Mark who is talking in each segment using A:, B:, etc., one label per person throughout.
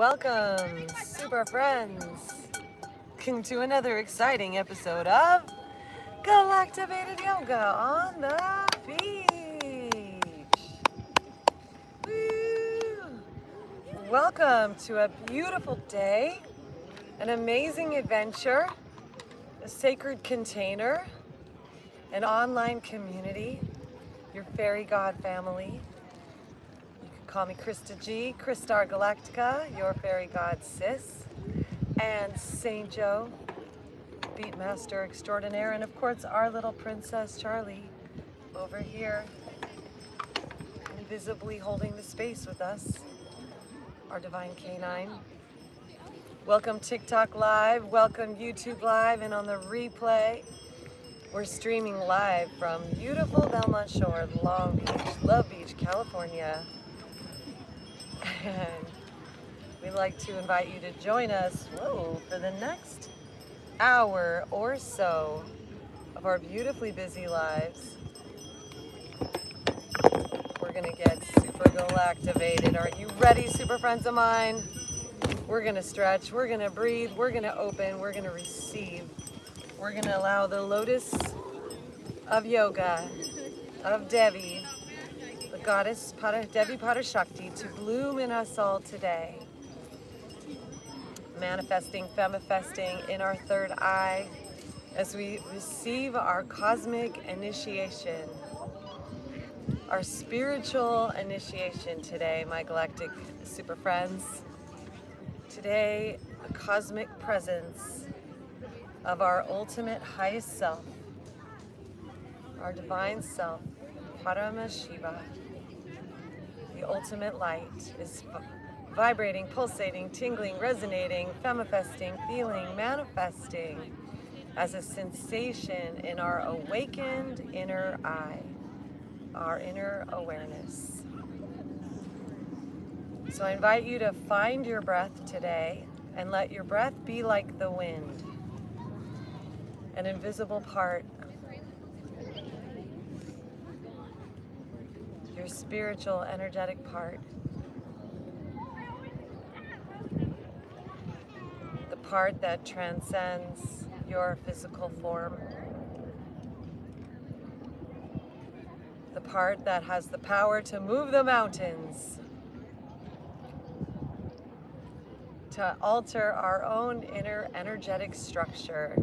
A: Welcome, super friends, to another exciting episode of Galactivated Yoga on the beach. Woo! Welcome to a beautiful day, an amazing adventure, a sacred container, an online community, your fairy god family. Call me Krista G, Kristar Galactica, your fairy god sis, and Saint Joe, beatmaster extraordinaire, and of course our little princess Charlie over here, invisibly holding the space with us, our divine canine. Welcome TikTok Live, welcome YouTube Live, and on the replay, we're streaming live from beautiful Belmont Shore, Long Beach, Love Beach, California. And we'd like to invite you to join us for the next hour or so of our beautifully busy lives. We're going to get super galactivated. Are you ready, super friends of mine? We're going to stretch, we're going to breathe, we're going to open, we're going to receive. We're going to allow the lotus of yoga, of Devi, the goddess Devi Parashakti, to bloom in us all today. Manifesting, femifesting in our third eye as we receive our cosmic initiation, our spiritual initiation today, my galactic super friends. Today, a cosmic presence of our ultimate highest self, our divine self, Paramashiva. The ultimate light is vibrating, pulsating, tingling, resonating, femifesting, feeling, manifesting as a sensation in our awakened inner eye, our inner awareness. So I invite you to find your breath today and let your breath be like the wind, an invisible part, your spiritual, energetic part, the part that transcends your physical form, the part that has the power to move the mountains, to alter our own inner energetic structure.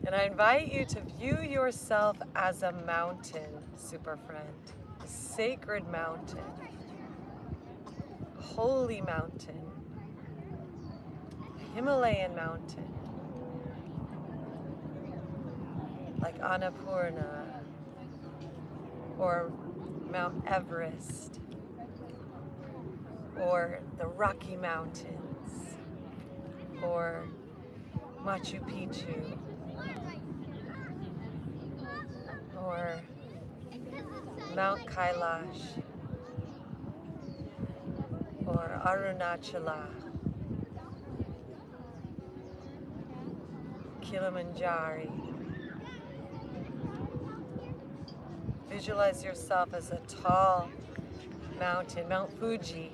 A: And I invite you to view yourself as a mountain, super friend, a sacred mountain, a holy mountain, a Himalayan mountain, like Annapurna or Mount Everest or the Rocky Mountains or Machu Picchu, or Mount Kailash, or Arunachala, Kilimanjaro. Visualize yourself as a tall mountain, Mount Fuji,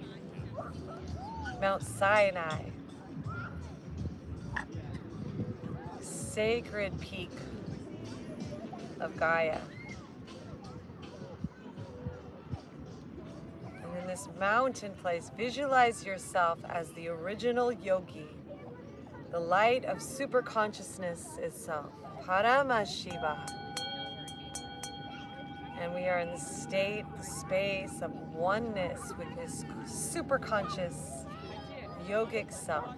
A: Mount Sinai, sacred peak of Gaia. And in this mountain place, visualize yourself as the original yogi, the light of super consciousness itself, Paramashiva. And we are in the state, the space of oneness with this super conscious yogic self,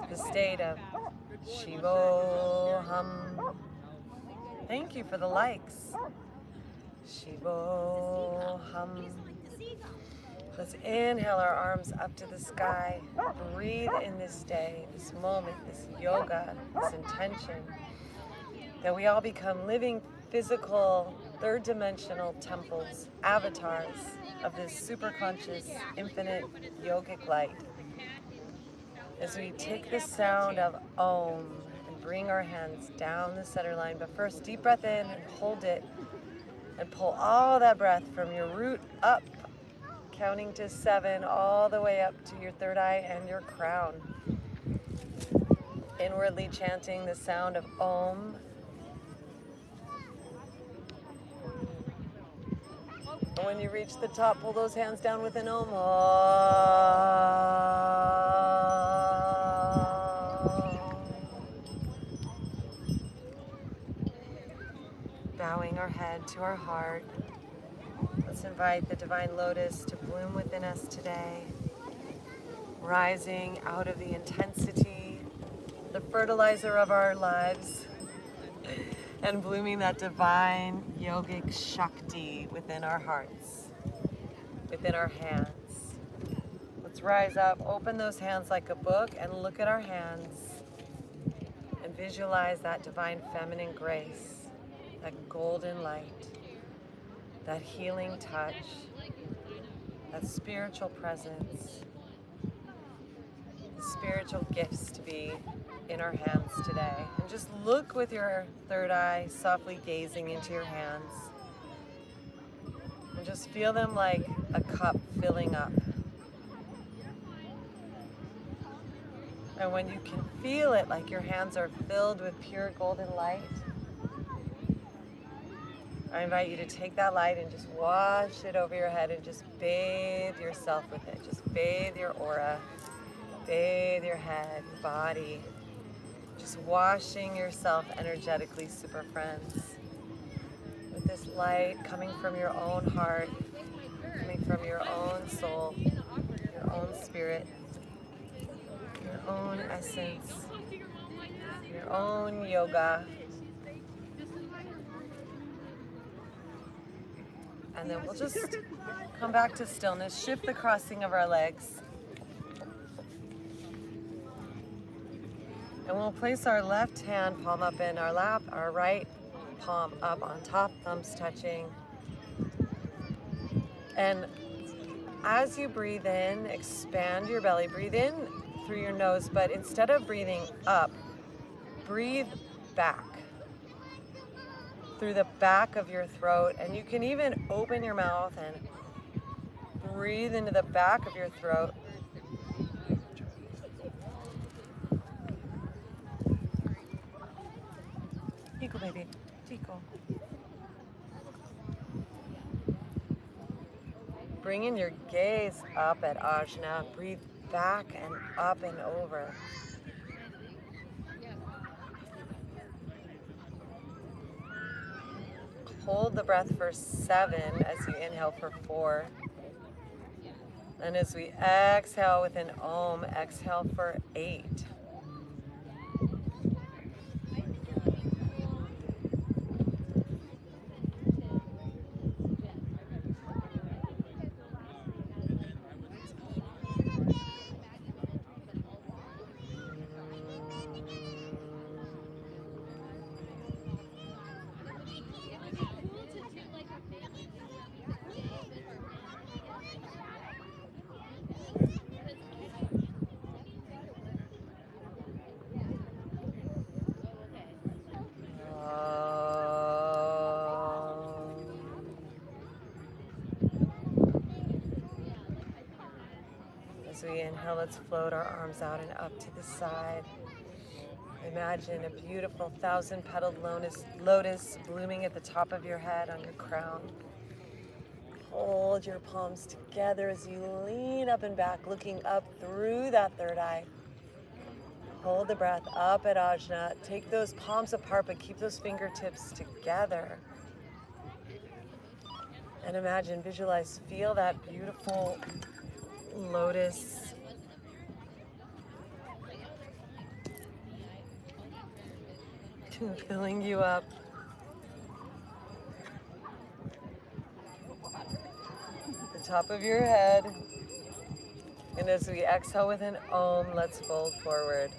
A: the state of Shivoham. Thank you for the likes. Shivoham. Let's inhale our arms up to the sky. Breathe in this day, this moment, this yoga, this intention, that we all become living, physical, third-dimensional temples, avatars of this super conscious, infinite yogic light. As we take the sound of Om, bring our hands down the center line, but first deep breath in and hold it and pull all that breath from your root up. counting to 7 all the way up to your third eye and your crown. Inwardly chanting the sound of Om. And when you reach the top, pull those hands down with an Om. Bowing our head to our heart. Let's invite the Divine Lotus to bloom within us today. Rising out of the intensity, the fertilizer of our lives, and blooming that divine yogic Shakti within our hearts, within our hands. Let's rise up, open those hands like a book, and look at our hands and visualize that divine feminine grace, that golden light, that healing touch, that spiritual presence, the spiritual gifts to be in our hands today. And just look with your third eye, softly gazing into your hands. And just feel them like a cup filling up. And when you can feel it like your hands are filled with pure golden light, I invite you to take that light and just wash it over your head and just bathe yourself with it. Just bathe your aura, bathe your head, body. Just washing yourself energetically, super friends, with this light coming from your own heart, coming from your own soul, your own spirit, your own essence, your own yoga. And then we'll just come back to stillness, shift the crossing of our legs. And we'll place our left hand palm up in our lap, our right palm up on top, thumbs touching. And as you breathe in, expand your belly. Breathe in through your nose, but instead of breathing up, breathe back through the back of your throat. And you can even open your mouth and breathe into the back of your throat. Tico, baby. Tico. Bring in your gaze up at Ajna. Breathe back and up and over. Hold the breath for 7 as you inhale for 4. And as we exhale with an Om, exhale for 8. As we inhale, let's float our arms out and up to the side. Imagine a beautiful 1,000-petaled lotus blooming at the top of your head on your crown. Hold your palms together as you lean up and back, looking up through that third eye. Hold the breath up at Ajna. Take those palms apart, but keep those fingertips together. And imagine, visualize, feel that beautiful lotus filling you up. The top of your head. And as we exhale with an Om, let's fold forward.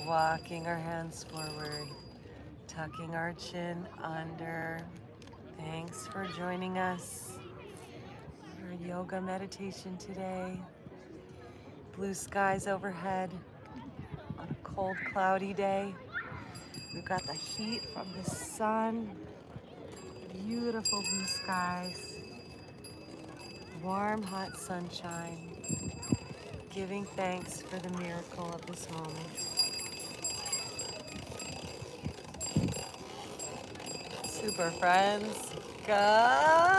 A: Walking our hands forward, tucking our chin under. Thanks for joining us for yoga meditation today. blue skies overhead on a cold, cloudy day. We've got the heat from the sun, beautiful blue skies, warm, hot sunshine, giving thanks for the miracle of this moment. Super friends, Galactivate!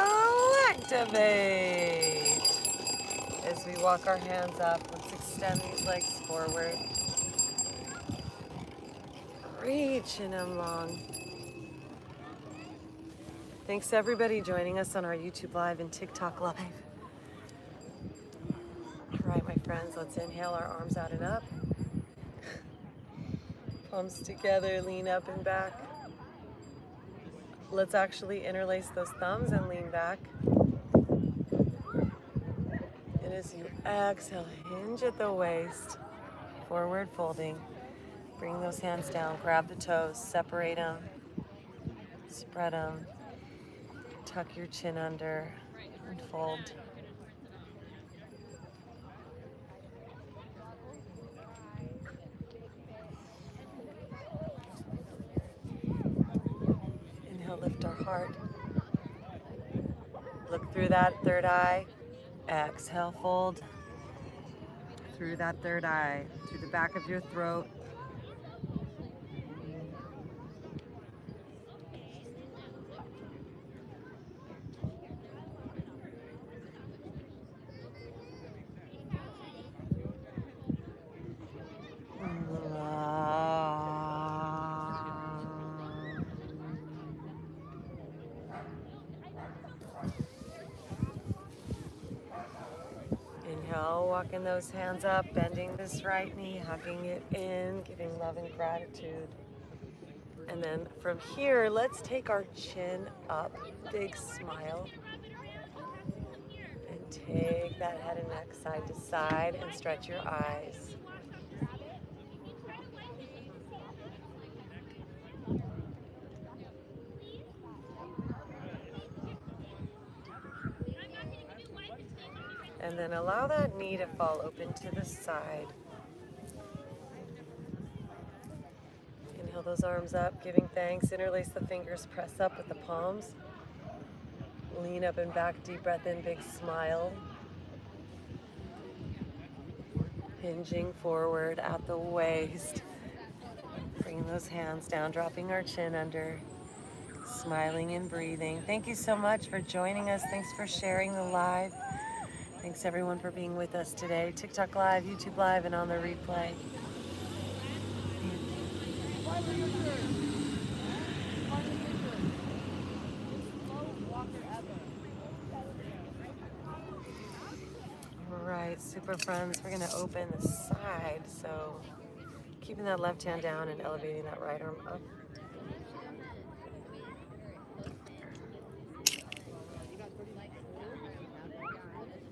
A: As we walk our hands up, let's extend these legs forward. Reaching them long. Thanks to everybody joining us on our YouTube Live and TikTok Live. All right, my friends, let's inhale our arms out and up. Palms together, lean up and back. Let's actually interlace those thumbs and lean back. And as you exhale, hinge at the waist, forward folding. Bring those hands down, grab the toes, separate them, spread them, tuck your chin under, and fold. Inhale, lift our heart. Look through that third eye. Exhale, fold through that third eye, through the back of your throat. Inhale, walking those hands up, bending this right knee, hugging it in, giving love and gratitude. And then from here, let's take our chin up, big smile. And take that head and neck side to side and stretch your eyes. And then allow that knee to fall open to the side. Inhale those arms up, giving thanks. Interlace the fingers, press up with the palms. Lean up and back, deep breath in, big smile. Hinging forward at the waist. Bringing those hands down, dropping our chin under. Smiling and breathing. Thank you so much for joining us. Thanks for sharing the live. Thanks everyone for being with us today. TikTok Live, YouTube Live, and on the replay. All right, super friends, we're gonna open the side. So keeping that left hand down and elevating that right arm up.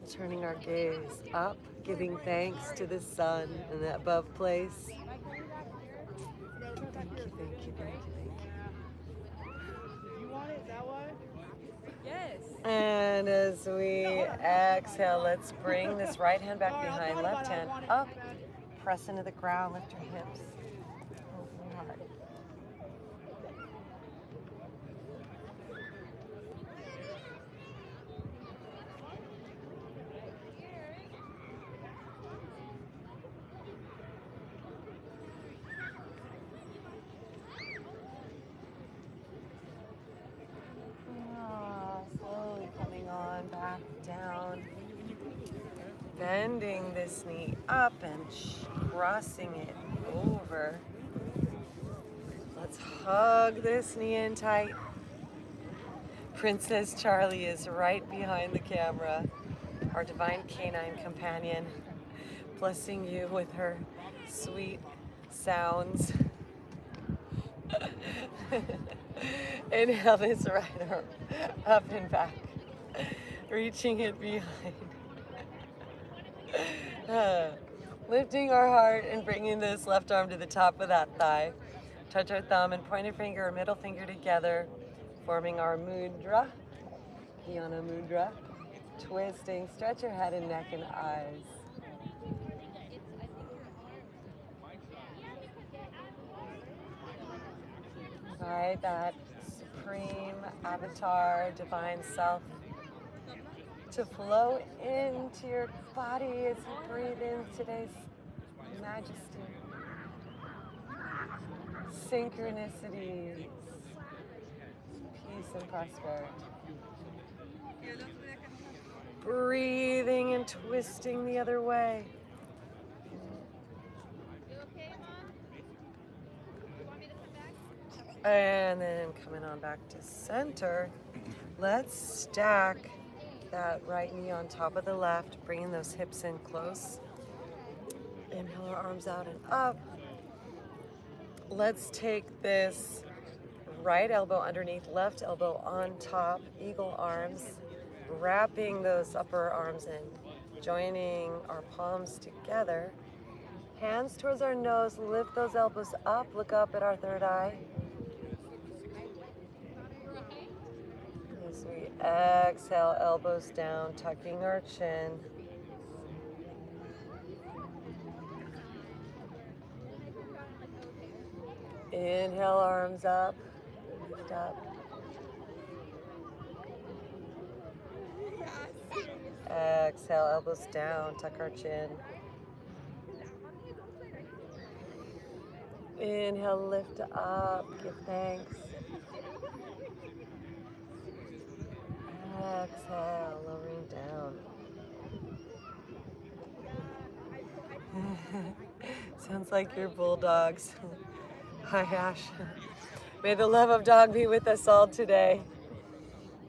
A: Turning our gaze up, giving thanks to the sun in that above place. Thank you, thank you, thank you, thank you.
B: You want it that way? Yes.
A: And as we exhale, let's bring this right hand back behind, left hand up, press into the ground, lift your hips. Open your heart. Slowly coming on back down. Bending this knee up and crossing it over. Let's hug this knee in tight. Princess Charlie is right behind the camera, our divine canine companion, blessing you with her sweet sounds. Inhale this right arm up and back, reaching it behind. Lifting our heart and bringing this left arm to the top of that thigh. Touch our thumb and pointer finger or middle finger together, forming our mudra, Dhyana mudra. Twisting, stretch your head and neck and eyes. invite that supreme avatar, divine self to flow into your body as you breathe in today's majesty, synchronicities, peace and prosperity. Breathing and twisting the other way. And then coming on back to center, let's stack that right knee on top of the left, bringing those hips in close. Inhale our arms out and up. Let's take this right elbow underneath, left elbow on top, eagle arms, wrapping those upper arms in, joining our palms together. Hands towards our nose, lift those elbows up, look up at our third eye. As we exhale, elbows down, tucking our chin. Inhale, arms up, lift up. Exhale, elbows down, tuck our chin. Inhale, lift up, give thanks. Exhale, lowering down. Sounds like your bulldogs. Hi, Ash. May the love of dog be with us all today.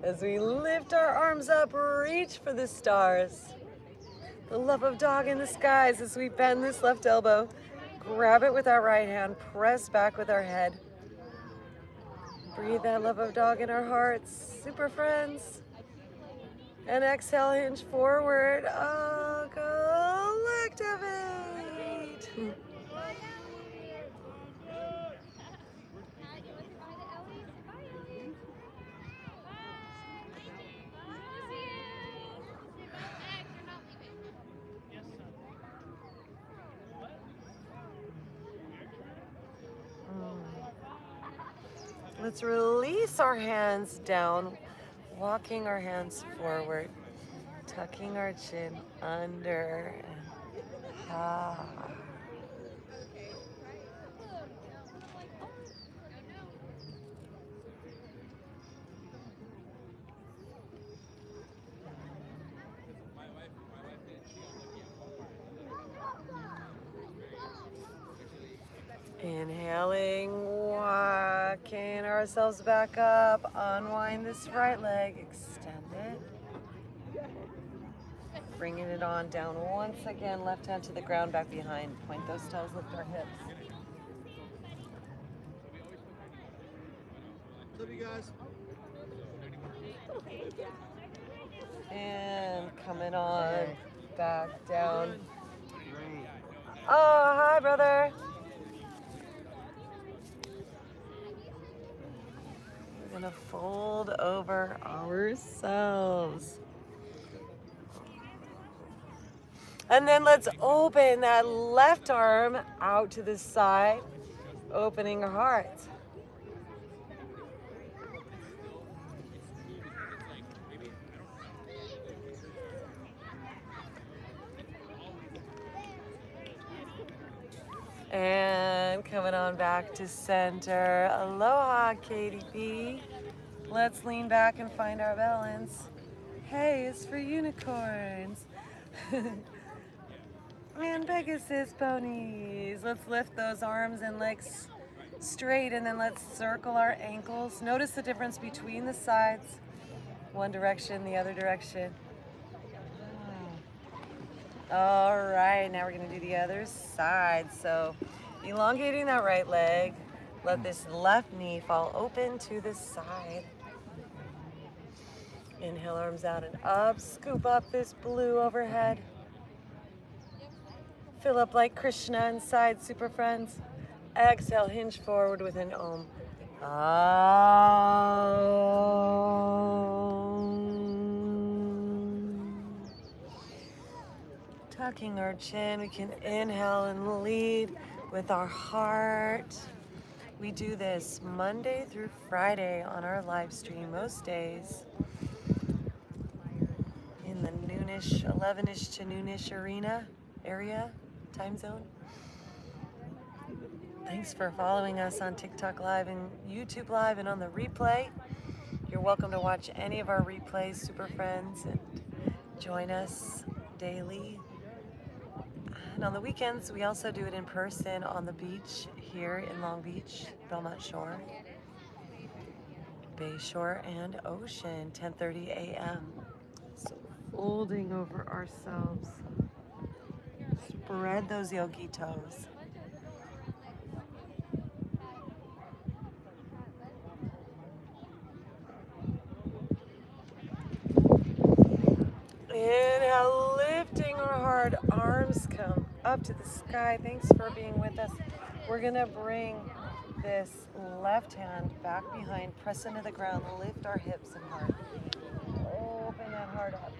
A: As we lift our arms up, reach for the stars. The love of dog in the skies as we bend this left elbow. Grab it with our right hand, press back with our head. Breathe that love of dog in our hearts, super friends. And exhale, hinge forward. Oh, Galactivate. Let's release our hands down, walking our hands forward, tucking our chin under. Inhaling, walking ourselves back up, unwind this right leg, extend it. Bringing it on down once again, left hand to the ground, back behind. Point those toes, lift our hips.
C: Love you guys.
A: And coming on, back down. Oh, hi, brother. We're gonna fold over ourselves. And then let's open that left arm out to the side, opening our heart. And coming on back to center. Aloha, Katie B. Let's lean back and find our balance. Hey, it's for unicorns. And Pegasus ponies. Let's lift those arms and legs straight, and then let's circle our ankles. Notice the difference between the sides. One direction, the other direction. All right, now we're gonna do the other side. So elongating that right leg, let this left knee fall open to the side. Inhale, arms out and up, scoop up this blue overhead. Fill up like Krishna inside, super friends. Exhale, hinge forward with an Om. Tucking our chin, we can inhale and lead with our heart. We do this Monday through Friday on our live stream most days in the noonish, 11ish to noonish area, time zone. Thanks for following us on TikTok Live and YouTube Live and on the replay. You're welcome to watch any of our replays, super friends, and join us daily. And on the weekends, we also do it in person on the beach here in Long Beach, Belmont Shore, Bay Shore and Ocean, 10:30 a.m. So folding over ourselves. Spread those yogi toes. Inhale, lifting our heart, arms come up to the sky. Thanks for being with us. We're gonna bring this left hand back behind, press into the ground, lift our hips and heart. Open that heart up.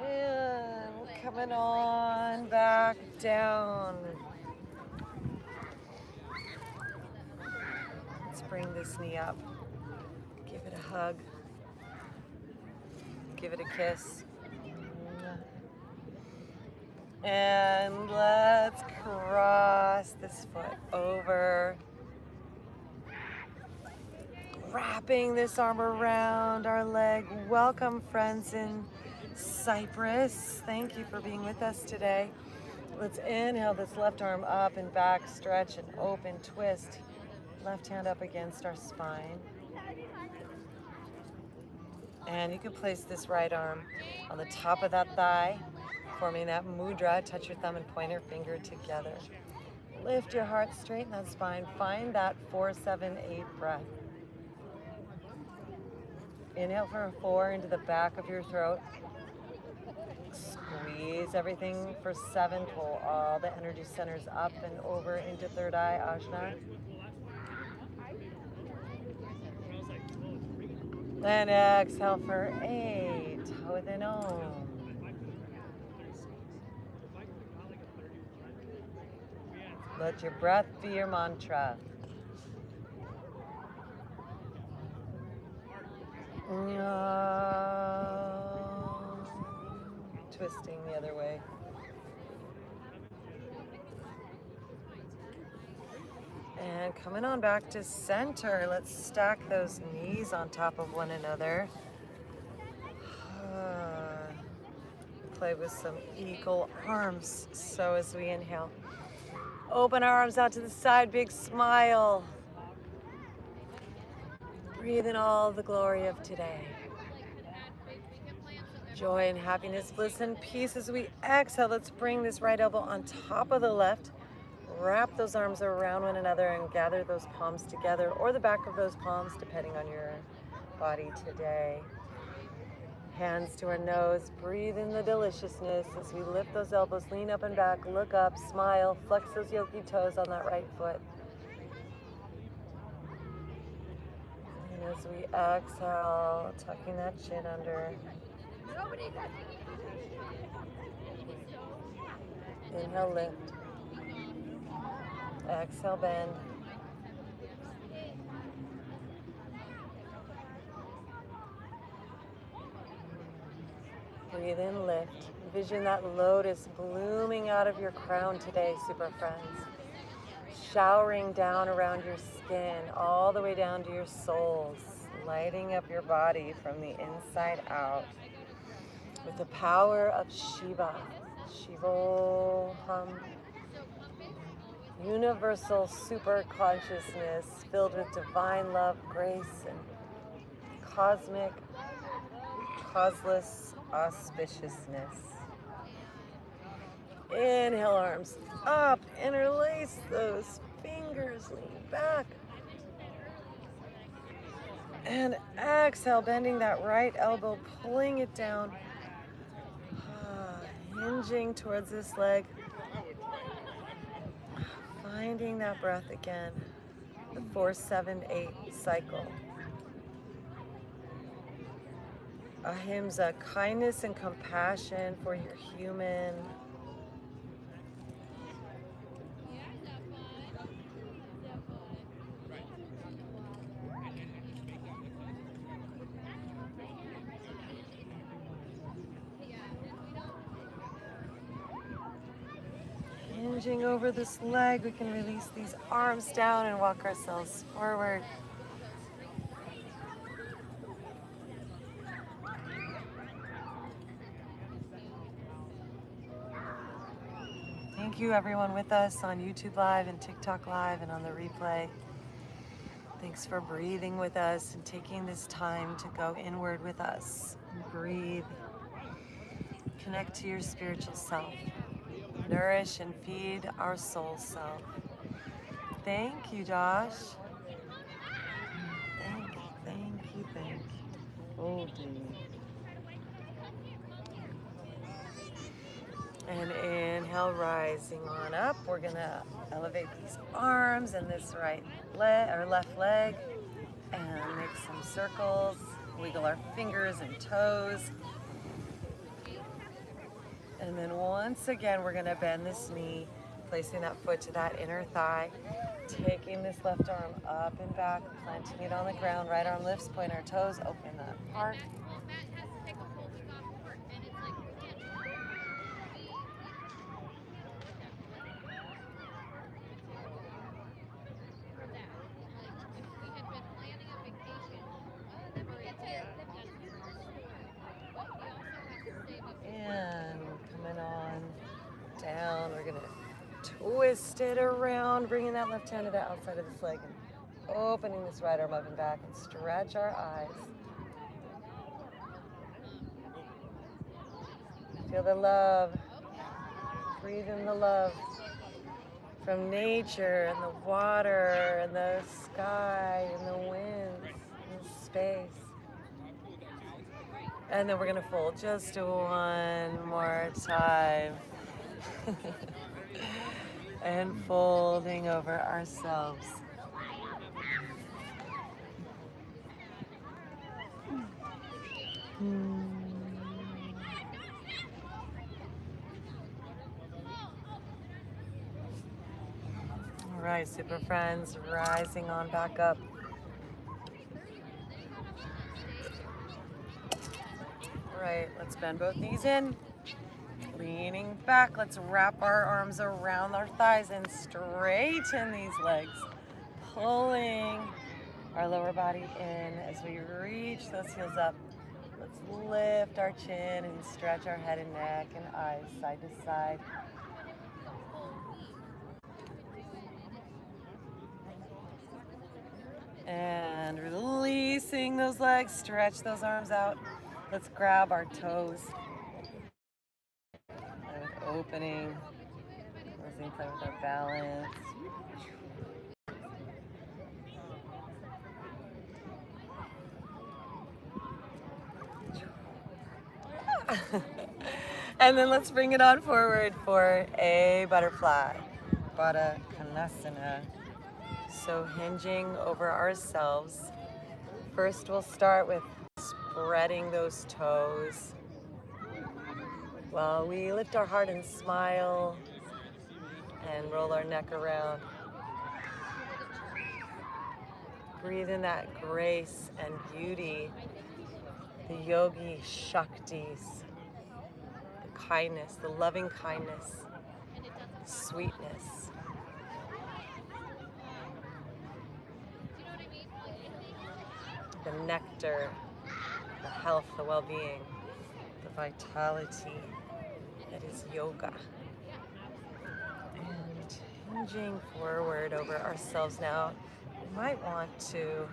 A: And coming on back down. Let's bring this knee up. Give it a hug. Give it a kiss. And let's cross this foot over. Wrapping this arm around our leg. Welcome, friends in Cyprus. Thank you for being with us today. Let's inhale this left arm up and back, stretch and open, twist. Left hand up against our spine. And you can place this right arm on the top of that thigh, forming that mudra. Touch your thumb and pointer finger together. Lift your heart, straighten that spine. Find that 4, 7, 8 breath. Inhale for a 4 into the back of your throat. Squeeze everything for 7. Pull all the energy centers up and over into third eye, ajna. Then exhale for 8 with an Om. Let your breath be your mantra. Twisting the other way. And coming on back to center, let's stack those knees on top of one another. Play with some eagle arms. So as we inhale, open our arms out to the side, big smile. Breathe in all the glory of today. Joy and happiness, bliss and peace. As we exhale, let's bring this right elbow on top of the left. Wrap those arms around one another and gather those palms together, or the back of those palms, depending on your body today. Hands to our nose. Breathe in the deliciousness as we lift those elbows, lean up and back, look up, smile, flex those yogi toes on that right foot. And as we exhale, tucking that chin under. Inhale, lift. Exhale, bend. Breathe in, lift. Envision that lotus blooming out of your crown today, super friends. Showering down around your skin, all the way down to your soles, lighting up your body from the inside out with the power of Shiva. Shivoham. Universal super consciousness filled with divine love, grace, and cosmic, causeless auspiciousness. Inhale, arms up, interlace those fingers, lean back. And exhale, bending that right elbow, pulling it down. hinging towards this leg. Finding that breath again. The 4-7-8 cycle. Ahimsa, kindness and compassion for your human. Hinging over this leg, we can release these arms down and walk ourselves forward. Thank you everyone with us on YouTube Live and TikTok Live and on the replay. Thanks for breathing with us and taking this time to go inward with us. Breathe. Connect to your spiritual self. Nourish and feed our soul self. Thank you, Josh. Thank you, thank you, thank you. Oh, dear. And inhale, rising on up. We're gonna elevate these arms and this right leg or left leg and make some circles. Wiggle our fingers and toes. And then once again, we're gonna bend this knee, placing that foot to that inner thigh, taking this left arm up and back, planting it on the ground. Right arm lifts, point our toes, open that heart. And coming on down, we're gonna twist it around, bringing that left hand to the outside of this leg and opening this right arm up and back and stretch our eyes. Feel the love. Breathe in the love from nature and the water and the sky and the winds and space. And then we're gonna fold just one more time. And folding over ourselves. All right, super friends, rising on back up. All right, let's bend both knees in. Leaning back, let's wrap our arms around our thighs and straighten these legs. Pulling our lower body in as we reach those heels up. Let's lift our chin and stretch our head and neck and eyes side to side. And releasing those legs, stretch those arms out. Let's grab our toes. And opening, closing, play with our balance. And then let's bring it on forward for a butterfly, Baddha Konasana. So hinging over ourselves. First we'll start with spreading those toes while we lift our heart and smile and roll our neck around. Breathe in that grace and beauty, the yogi shaktis, the kindness, the loving kindness, the sweetness. The nectar, the health, the well-being, the vitality that is yoga. And hinging forward over ourselves now, you might want to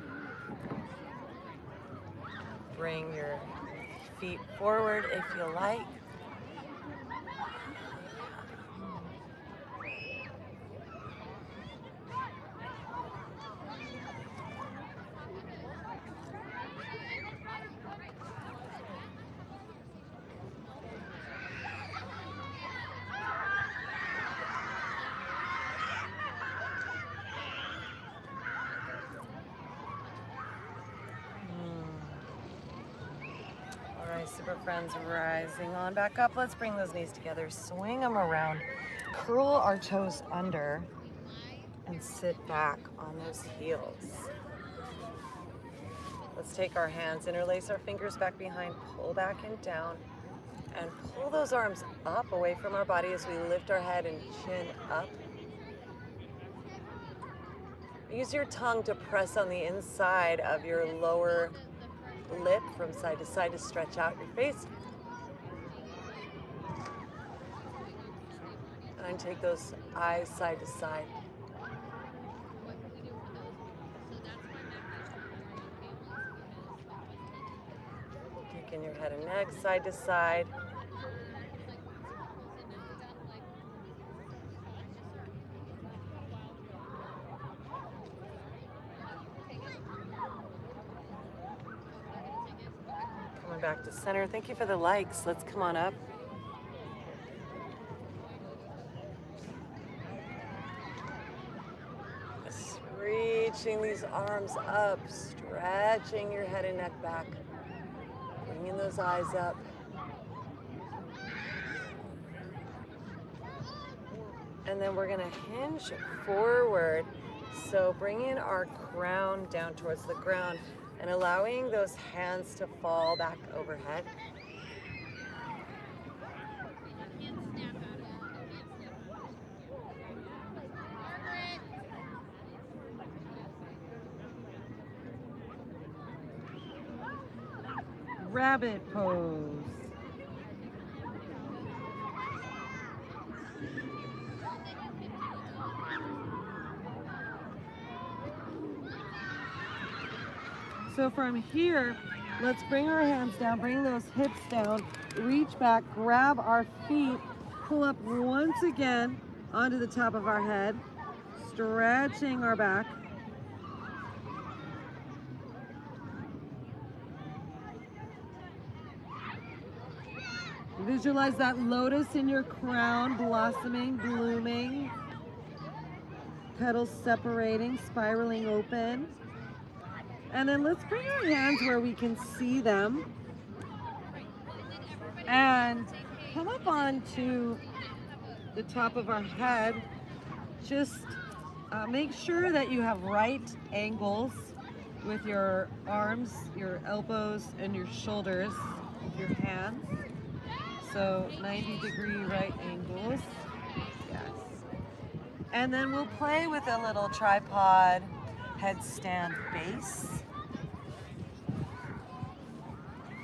A: bring your feet forward if you like. super friends, rising on back up. Let's bring those knees together, swing them around, curl our toes under, and sit back on those heels. Let's take our hands, interlace our fingers back behind, pull back and down, and pull those arms up away from our body as we lift our head and chin up. Use your tongue to press on the inside of your lower lip from side to stretch out your face. And take those eyes side to side. Taking your head and neck side to side. Coming back to center. Thank you for the likes. Let's come on up. Just reaching these arms up, stretching your head and neck back. Bringing those eyes up. And then we're gonna hinge forward. So bringing our crown down towards the ground and allowing those hands to fall back overhead.
C: Rabbit pose. So from here, let's bring our hands down, bring those hips down, reach back, grab our feet, pull up once again onto the top of our head, stretching our back. Visualize that lotus in your crown, blossoming, blooming, petals separating, spiraling open. And then let's bring our hands where we can see them and come up onto the top of our head. Just make sure that you have right angles with your arms, your elbows, and your shoulders with your hands. So 90-degree right angles. Yes. And then we'll play with a little tripod headstand base.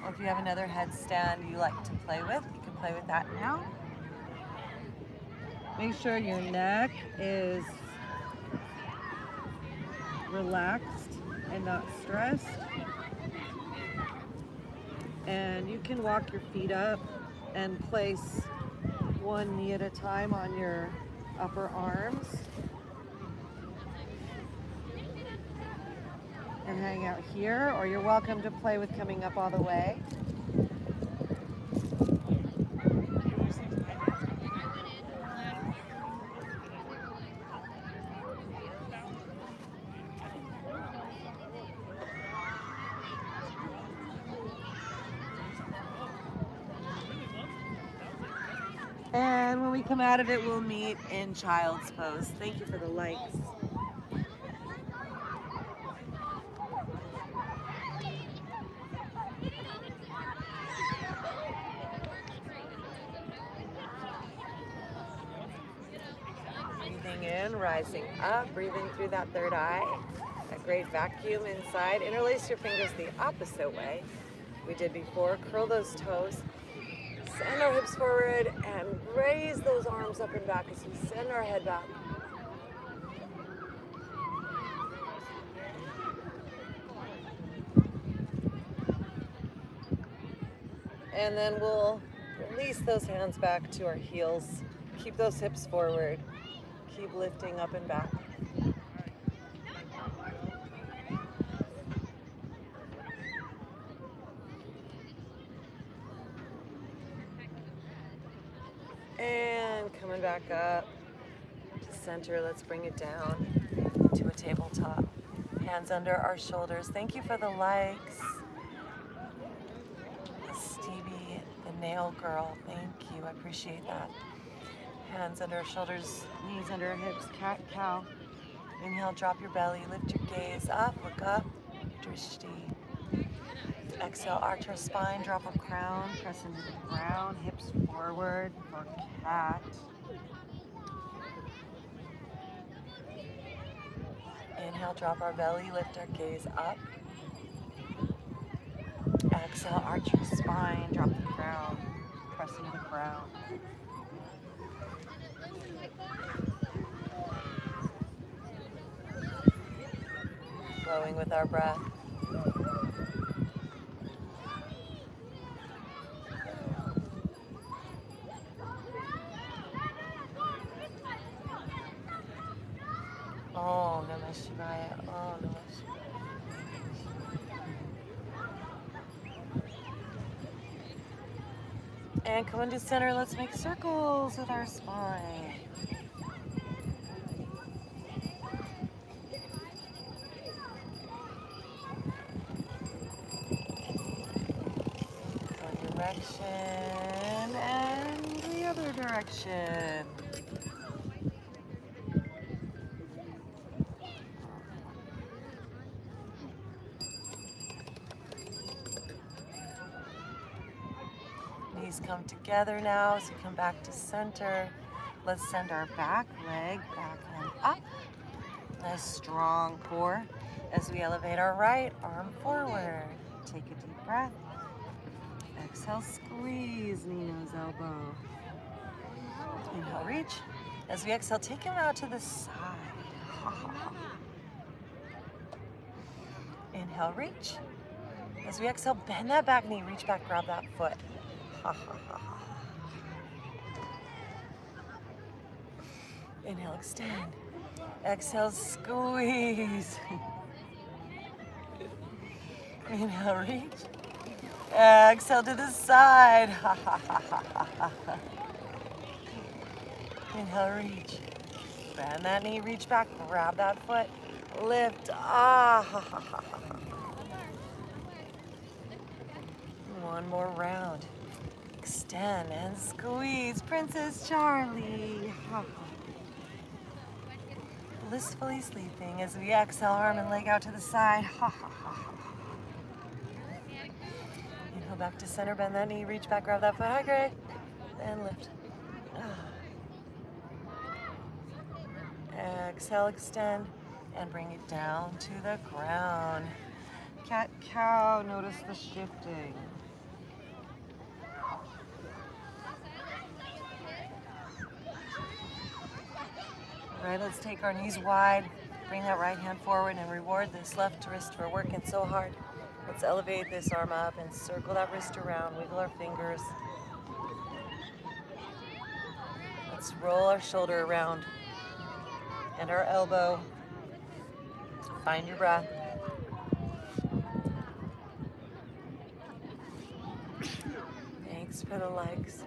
C: Or if you have another headstand you like to play with, you can play with that now. Make sure your neck is relaxed and not stressed. And you can walk your feet up and place one knee at a time on your upper arms. And hang out here, or you're welcome to play with coming up all the way. And when we come out of it, we'll meet in child's pose. Thank you for the likes. Breathing in, rising up, breathing through that third eye. That great vacuum inside. Interlace your fingers the opposite way we did before. Curl those toes. Send our hips forward and raise those arms up and back as we send our head back. And then we'll release those hands back to our heels. Keep those hips forward. Keep lifting up and back. And coming back up to center, let's bring it down to a tabletop. Hands under our shoulders. Thank you for the likes.
A: Stevie, the nail girl. Thank you. I appreciate that. Hands under our shoulders, knees under our hips, cat-cow. Inhale, drop your belly, lift your gaze up, look up, drishti. Exhale, arch our spine, drop our crown, press into the ground, hips forward for cat. Inhale, drop our belly, lift our gaze up. Exhale, arch your spine, drop the crown, press into the ground. Flowing with our breath. Oh, Namah Shivaya. Oh, Namah Shivaya. And come into center. Let's make circles with our spine. One direction and the other direction. Knees come together now as we come back to center. Let's send our back leg back and up. Nice strong core as we elevate our right arm forward. Take a deep breath. Exhale, squeeze Nino's elbow. Inhale, reach. As we exhale, take him out to the side. Inhale, reach. As we exhale, bend that back knee, reach back, grab that foot. Inhale, extend. Exhale, squeeze. Inhale, reach. Exhale to the side. Inhale, reach. Bend that knee, reach back, grab that foot, lift. One more round. Extend and squeeze, Princess Charlie. Blissfully sleeping as we exhale, arm and leg out to the side. Inhale, back to center, bend that knee, reach back, grab that foot, high grade, and lift. Exhale, extend, and bring it down to the ground. Cat-cow, notice the shifting. All right, let's take our knees wide, bring that right hand forward and reward this left wrist for working so hard. Let's elevate this arm up and circle that wrist around, wiggle our fingers. Let's roll our shoulder around and our elbow. Find your breath. Thanks for the legs.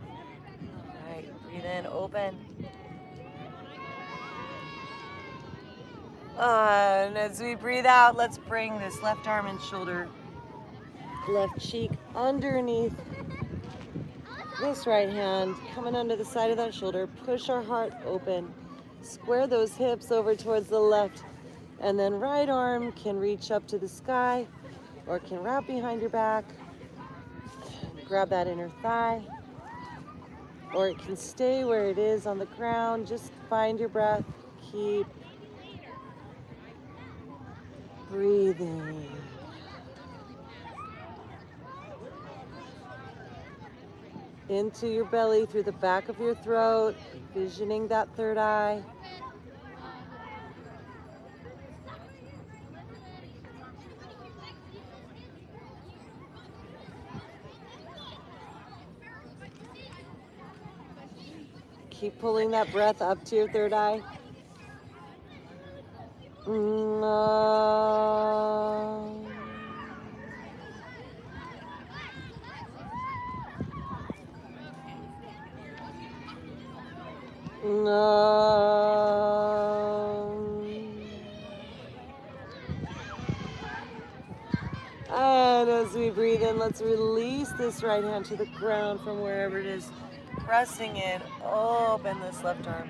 A: All right, breathe in, open. And as we breathe out, let's bring this left arm and shoulder, left cheek underneath this right hand, coming under the side of that shoulder. Push our heart open. Square those hips over towards the left. And then right arm can reach up to the sky or can wrap behind your back. Grab that inner thigh. Or it can stay where it is on the ground. Just find your breath. Keep breathing. Into your belly through the back of your throat, visioning that third eye. Keep pulling that breath up to your third eye. And as we breathe in, let's release this right hand to the ground from wherever it is. Pressing in, open this left arm.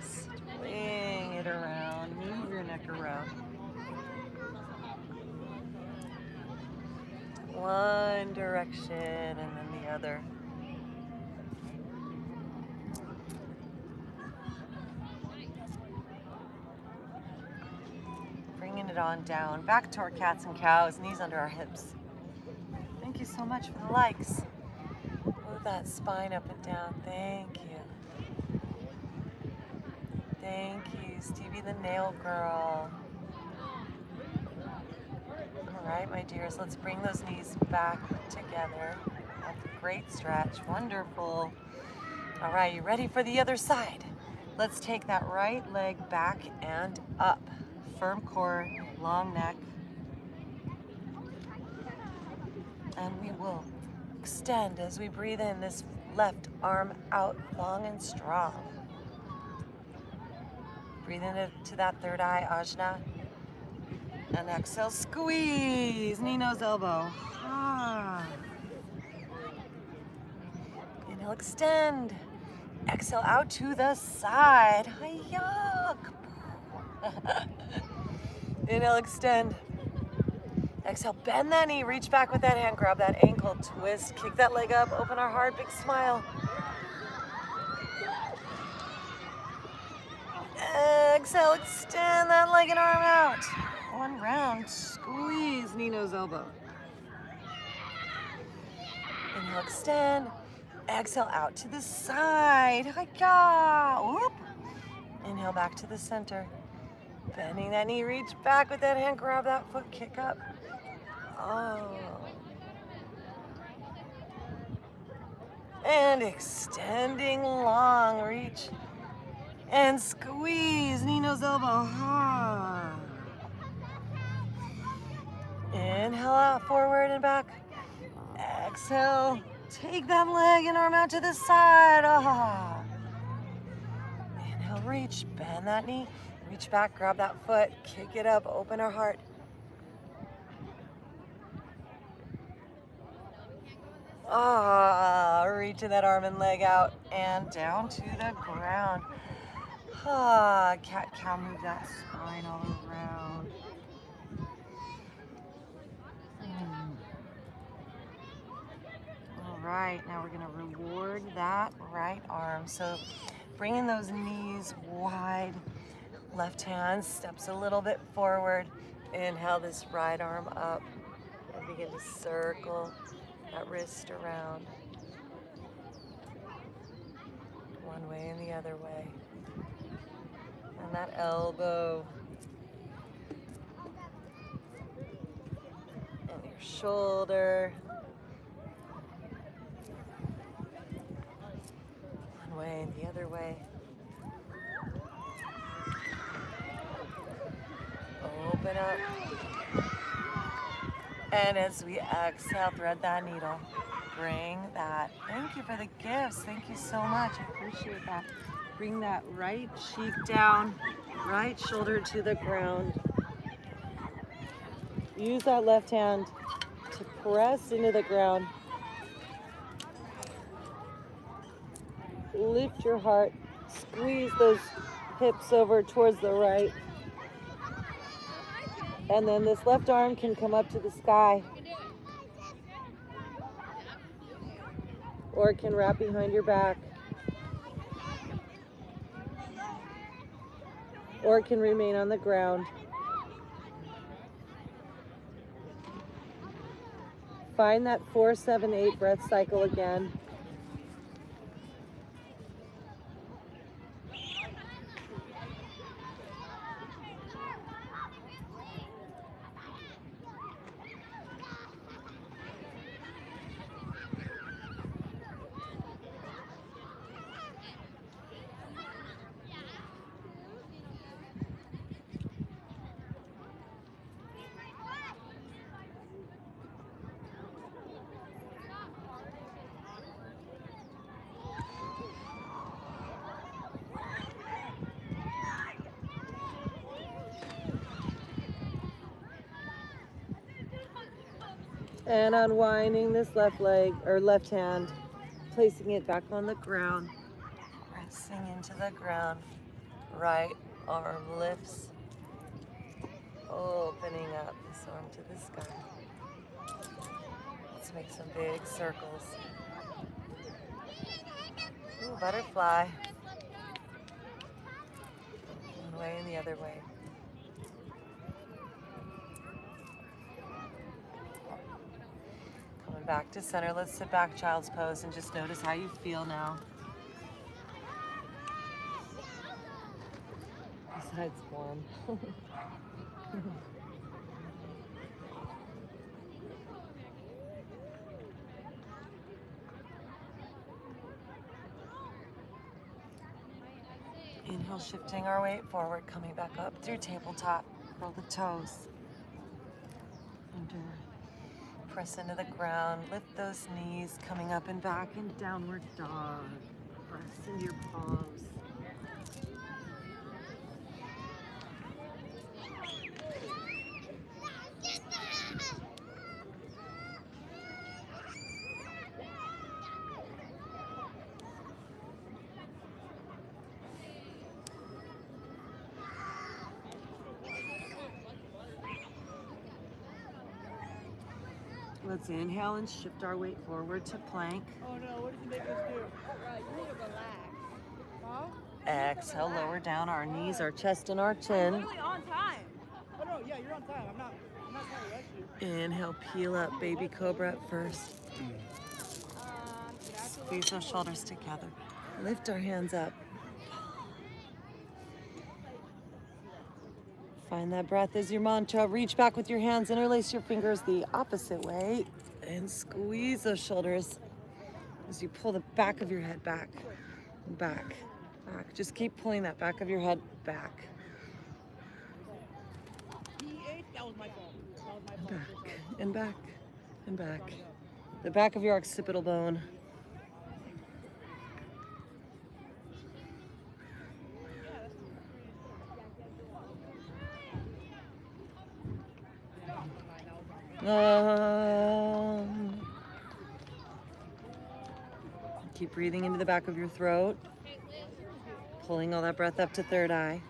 A: Swing it around, move your neck around. One direction and then the other. Bringing it on down, back to our cats and cows, knees under our hips. Thank you so much for the likes. Move that spine up and down. Thank you. Thank you, Stevie the Nail Girl. All right, my dears, let's bring those knees back together. That's a great stretch. Wonderful. All right, you ready for the other side? Let's take that right leg back and up. Firm core, long neck. And we will extend as we breathe in this left arm out long and strong. Breathe into that third eye, Ajna. And exhale, squeeze, knee, nose, elbow. Ah. Inhale, extend. Exhale out to the side. Hi-ya. Inhale, extend. Exhale, bend that knee, reach back with that hand, grab that ankle, twist, kick that leg up, open our heart, big smile. Exhale, extend that leg and arm out. One round, squeeze, knee, nose, elbow. Inhale, extend. Exhale, out to the side. Hi-ya. Whoop. Inhale, back to the center. Bending that knee, reach back with that hand, grab that foot, kick up. Oh. And extending long, reach. And squeeze, knee, nose, elbow. Ah. Inhale out, forward and back. Exhale, take that leg and arm out to the side. Ah. Inhale, reach, bend that knee. Reach back, grab that foot, kick it up, open our heart. Ah, reaching that arm and leg out and down to the ground. Ah, cat cow, move that spine all around. All right, now we're gonna reward that right arm. So bringing those knees wide, left hand steps a little bit forward. Inhale this right arm up and begin to circle that wrist around. One way and the other way. And that elbow. And your shoulder. One way and the other way. Open up. And as we exhale, thread that needle. Bring that. Thank you for the gifts. Thank you so much. I appreciate that. Bring that right cheek down, right shoulder to the ground. Use that left hand to press into the ground. Lift your heart. Squeeze those hips over towards the right. And then this left arm can come up to the sky. Or it can wrap behind your back. Or it can remain on the ground. Find that 4-7-8 breath cycle again. And unwinding this left leg or left hand, placing it back on the ground, pressing into the ground. Right arm lifts, opening up this arm to the sky. Let's make some big circles. Ooh, butterfly. One way and the other way. Coming back to center. Let's sit back, child's pose, and just notice how you feel now. Besides one. Inhale, shifting our weight forward, coming back up through tabletop. Curl the toes. Under. Press into the ground. Lift those knees, coming up and back in downward dog. Press into your palms. Let's inhale and shift our weight forward to plank.
B: Oh no, what does it make us do? Right, you need to relax. Huh?
A: Exhale, lower down our knees, our chest, and our chin.
B: Literally on time. Oh no, yeah, you're on time. I'm not trying to rush you.
A: Inhale, peel up, baby cobra at first. Squeeze those shoulders together. Lift our hands up. Find that breath as your mantra. Reach back with your hands, interlace your fingers the opposite way, and squeeze those shoulders as you pull the back of your head back, back, back. Just keep pulling that back of your head back.
B: That was my fault.
A: Back, and back, and back. The back of your occipital bone. Keep breathing into the back of your throat, pulling all that breath up to third eye.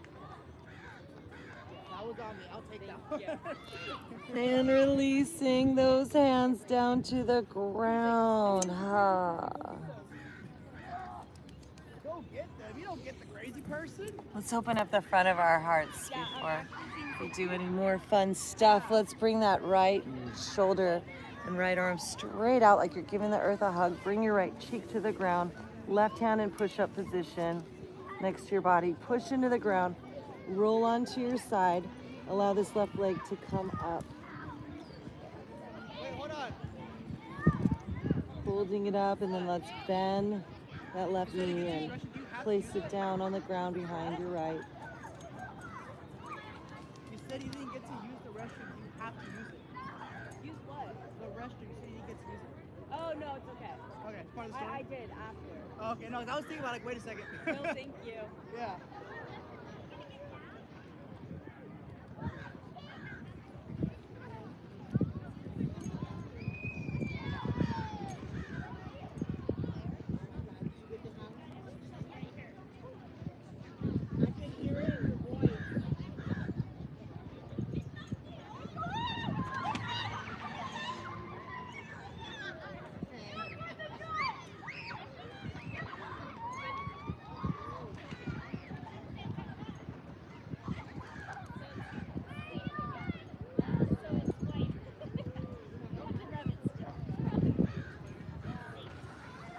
B: That was on me. I'll take that one.
A: And releasing those hands down to the ground.
B: Go get them. You don't get the crazy person.
A: Let's open up the front of our hearts before we do any more fun stuff. Let's bring that right shoulder and right arm straight out like you're giving the earth a hug. Bring your right cheek to the ground. Left hand in push-up position next to your body. Push into the ground. Roll onto your side. Allow this left leg to come up.
B: Wait, hold on.
A: Holding it up, and then let's bend that left knee and place it down on the ground behind your right.
B: You said you didn't get to use the restroom. You have to use it. Use what? The restroom. You said you didn't get to use it.
D: Oh, no, it's okay.
B: Okay, it's part of the story.
D: I did after.
B: Oh, okay, no, I was thinking about like, wait a second.
D: No, thank you.
B: Yeah.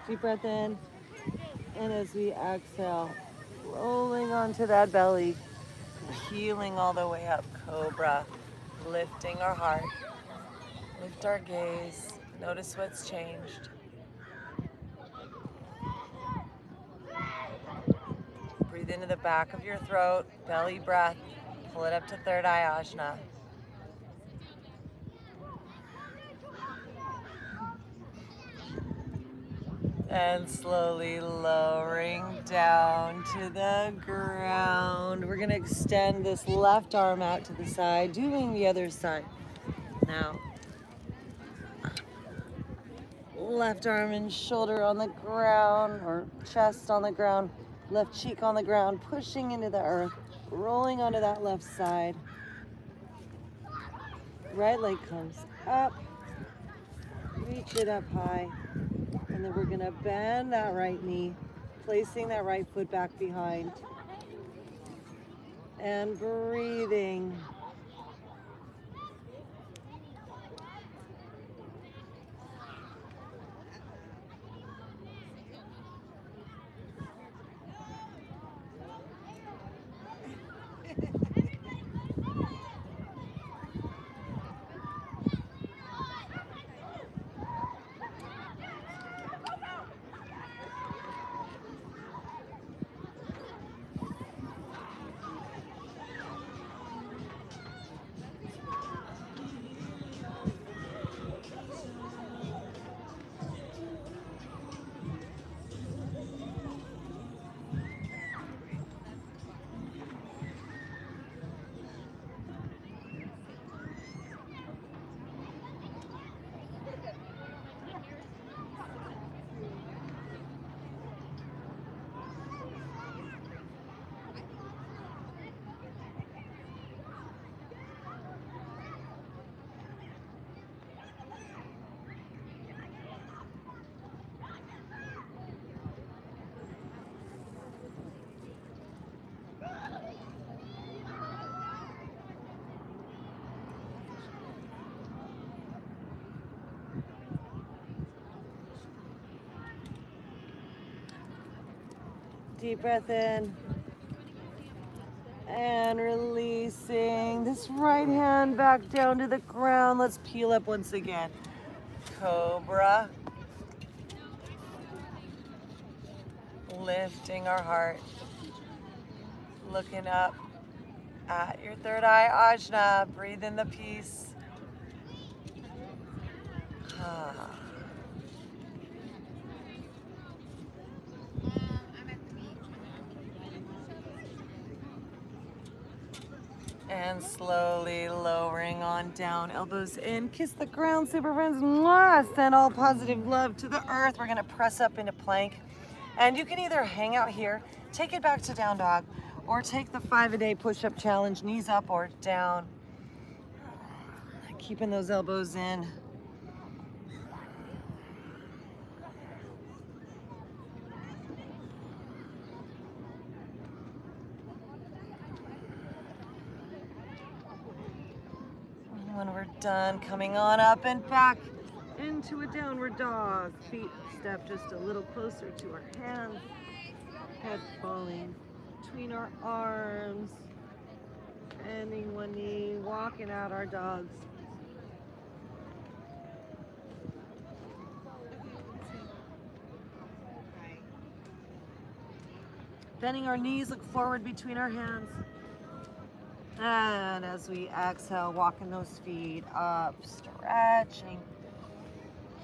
A: Deep breath in, and as we exhale, rolling onto that belly, healing all the way up, cobra, lifting our heart, lift our gaze, notice what's changed. Breathe into the back of your throat, belly breath, pull it up to third eye ajna. And slowly lowering down to the ground. We're gonna extend this left arm out to the side, doing the other side. Now,
C: Left arm and shoulder on the ground, or chest on the ground, left cheek on the ground, pushing into the earth, rolling onto that left side. Right leg comes up, reach it up high, and then we're gonna bend that right knee, placing that right foot back behind, and breathing. Deep breath in. And releasing this right hand back down to the ground. Let's peel up once again. Cobra. Lifting our heart. Looking up at your third eye, Ajna. Breathe in the peace. And slowly lowering on down, elbows in, kiss the ground, super friends. Mwah! Send all positive love to the earth. We're gonna press up into plank. And you can either hang out here, take it back to down dog, or take the 5-a-day push-up challenge, knees up or down. Keeping those elbows in. When we're done, coming on up and back into a downward dog. Feet step just a little closer to our hands. Head falling between our arms. Bending one knee, walking out our dogs. Bending our knees, look forward between our hands. And as we exhale, walking those feet up, stretching,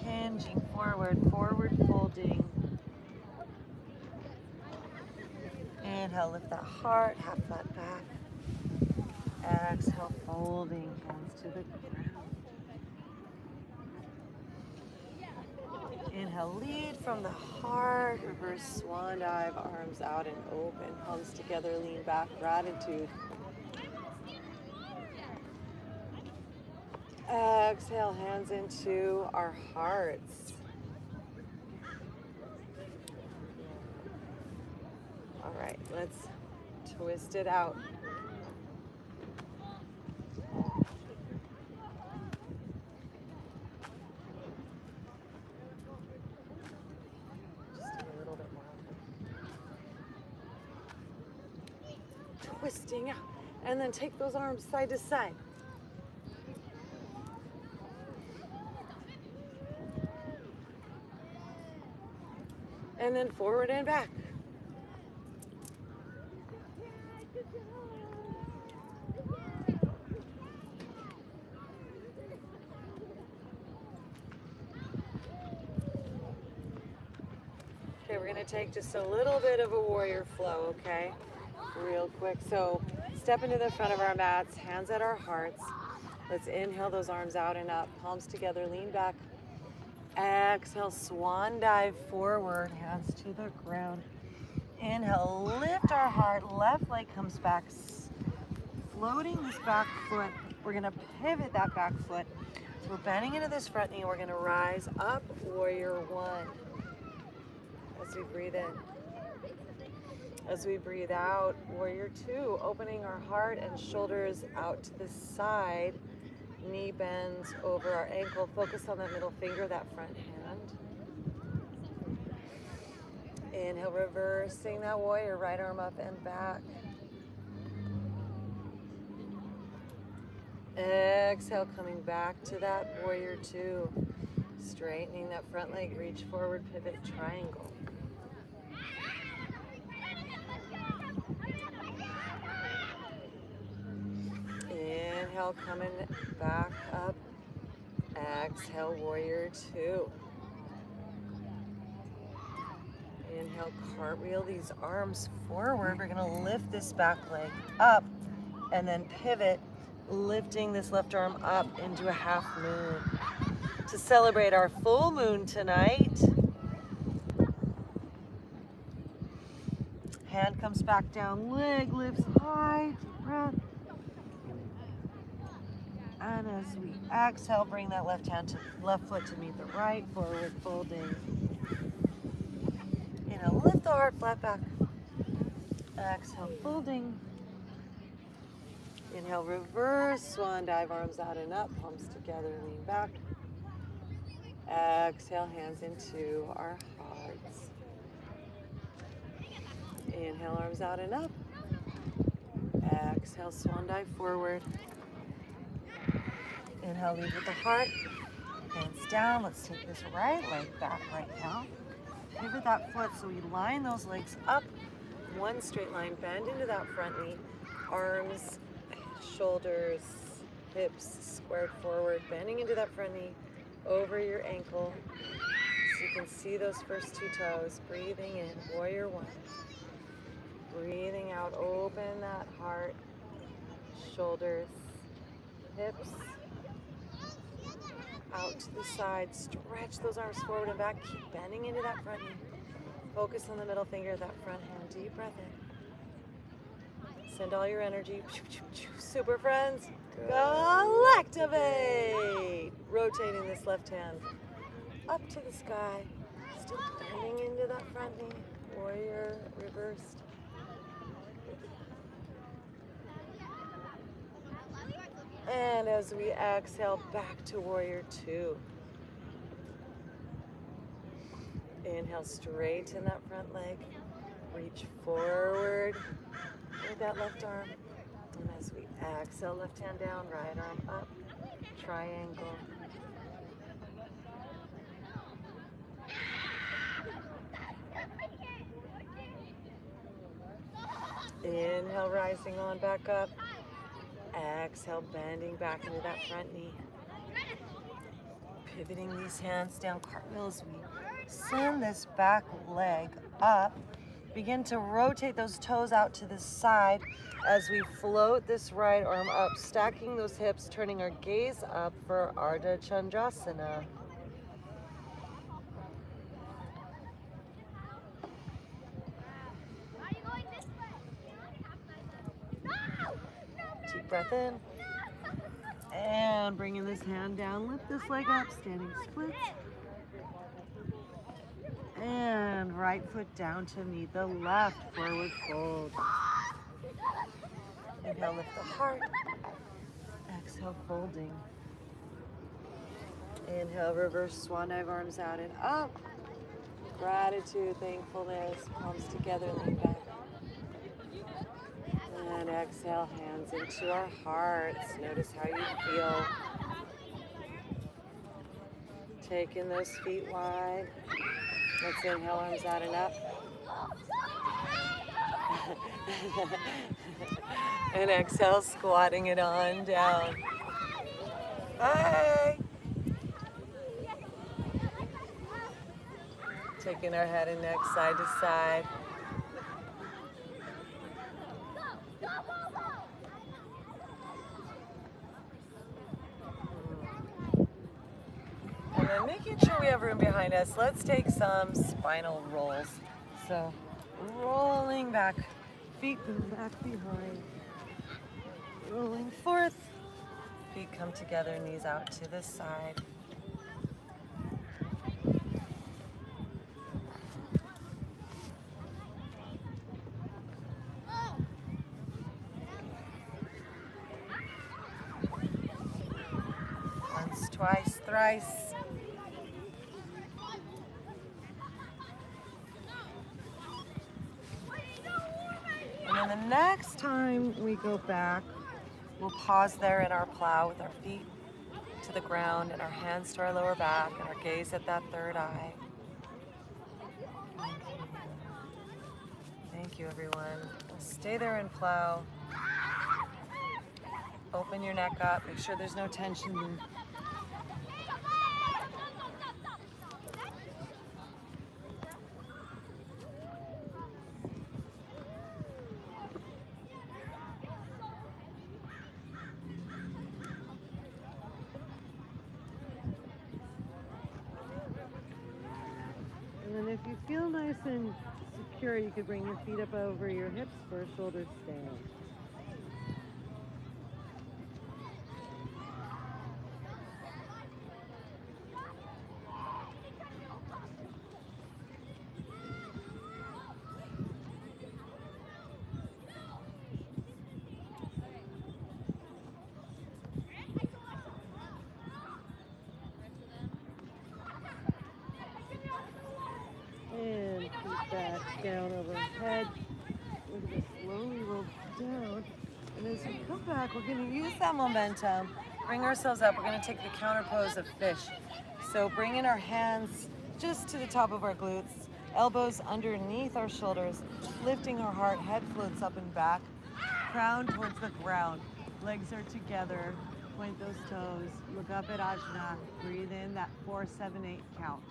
C: hinging forward, forward folding. Inhale, lift that heart, half flat back. Exhale, folding, hands to the ground. Inhale, lead from the heart, reverse swan dive, arms out and open, palms together, lean back, gratitude. Exhale, hands into our hearts. All right, let's twist it out. Just a little bit more. Twisting out. And then take those arms side to side. And then forward and back. Okay, we're gonna take just a little bit of a warrior flow, okay? Real quick. So step into the front of our mats, hands at our hearts. Let's inhale those arms out and up, palms together, lean back.
A: Exhale, swan dive forward, hands to the ground. Inhale, lift our heart, left leg comes back, floating this back foot. We're gonna pivot that back foot. So we're bending into this front knee. We're gonna rise up, warrior one. As we breathe in. As we breathe out, warrior two, opening our heart and shoulders out to the side. Knee bends over our ankle. Focus on that middle finger, that front hand. Inhale, reversing that warrior, right arm up and back. Exhale, coming back to that warrior two. Straightening that front leg, reach forward, pivot, triangle. Inhale, coming back up. Exhale, warrior two. Inhale, cartwheel these arms forward. We're gonna lift this back leg up and then pivot, lifting this left arm up into a half moon. To celebrate our full moon tonight, hand comes back down, leg lifts high, deep breath. And as we exhale, bring that left foot to meet the right, forward folding. Inhale, lift the heart flat back. Exhale, folding. Inhale, reverse swan dive, arms out and up, palms together, lean back. Exhale, hands into our hearts. Inhale, arms out and up. Exhale, swan dive forward. Inhale, lead with the heart. Hands down. Let's take this right leg back right now. Pivot that foot so we line those legs up. One straight line. Bend into that front knee. Arms, shoulders, hips squared forward. Bending into that front knee. Over your ankle. So you can see those first two toes. Breathing in. Warrior one. Breathing out. Open that heart. Shoulders. Hips. Out to the side, stretch those arms forward and back, keep bending into that front knee. Focus on the middle finger of that front hand, deep breath in. Send all your energy, super friends, Galactivate! Rotating this left hand up to the sky, still bending into that front knee, warrior reversed. And as we exhale, back to warrior two. Inhale, straighten that front leg. Reach forward with that left arm. And as we exhale, left hand down, right arm up, triangle. Inhale, rising on back up. Exhale, bending back into that front knee. Pivoting these hands down, cartwheels. We send this back leg up. Begin to rotate those toes out to the side as we float this right arm up, stacking those hips, turning our gaze up for Ardha Chandrasana. Deep breath in. And bringing this hand down, lift this leg up, standing splits. And right foot down to meet the left, forward fold. Inhale, lift the heart. Exhale, folding. Inhale, reverse swan dive, arms out and up. Gratitude, thankfulness, palms together, lean back. And exhale, hands into our hearts. Notice how you feel. Taking those feet wide. Let's inhale, arms out and up. And exhale, squatting it on down. Bye. Taking our head and neck side to side. And then making sure we have room behind us, let's take some spinal rolls. So rolling back, feet go back behind, rolling forth, feet come together, knees out to the side. Once, twice, thrice. And then the next time we go back, we'll pause there in our plow with our feet to the ground and our hands to our lower back and our gaze at that third eye. Thank you, everyone. We'll stay there and plow. Open your neck up. Make sure there's no tension.
C: And then if you feel nice and secure, you could bring your feet up over your hips for a shoulder stand. And feet back down overhead. We're going to slowly roll down. And as we come back, we're going to use that momentum. Bring ourselves up. We're going to take the counter pose of fish. So bringing our hands just to the top of our glutes, elbows underneath our shoulders, lifting our heart, head floats up and back, crown towards the ground. Legs are together. Point those toes. Look up at Ajna. Breathe in that 4, 7, 8 count.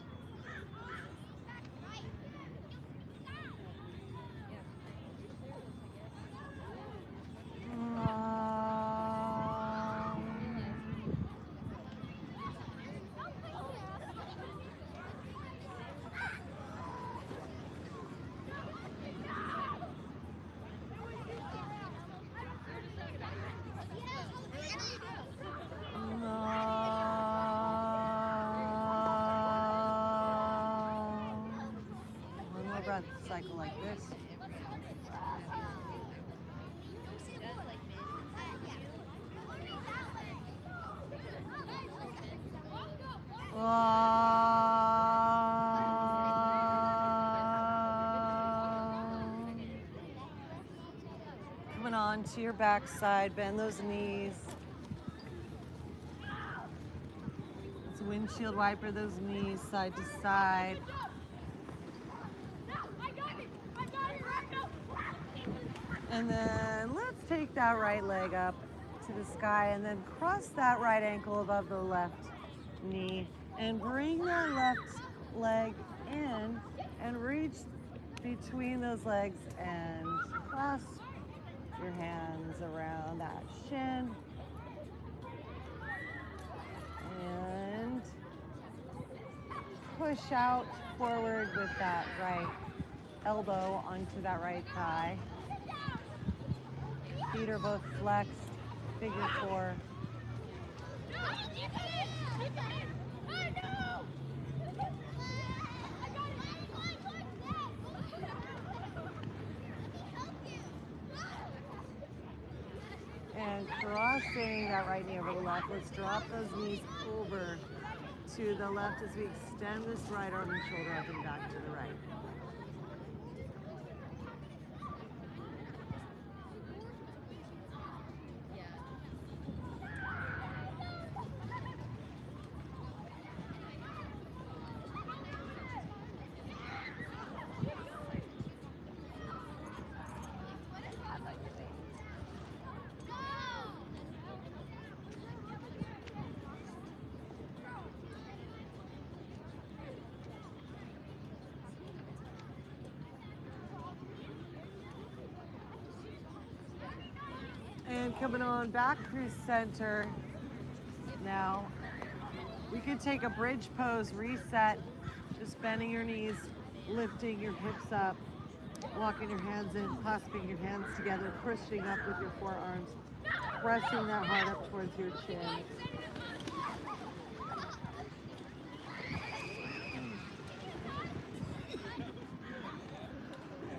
C: One more breath cycle like this. Coming on to your back side, bend those knees. Let's windshield wiper those knees side to side. And then let's take that right leg up to the sky and then cross that right ankle above the left knee and bring that left leg in and reach between those legs and clasp your hands around that shin. And push out forward with that right elbow onto that right thigh. Feet are both flexed, figure 4. And crossing that right knee over the left. Let's drop those knees over to the left as we extend this right arm and shoulder up and back to the right. And coming on back through center now. We could take a bridge pose, reset, just bending your knees, lifting your hips up, walking your hands in, clasping your hands together, pushing up with your forearms, pressing that heart up towards your chin.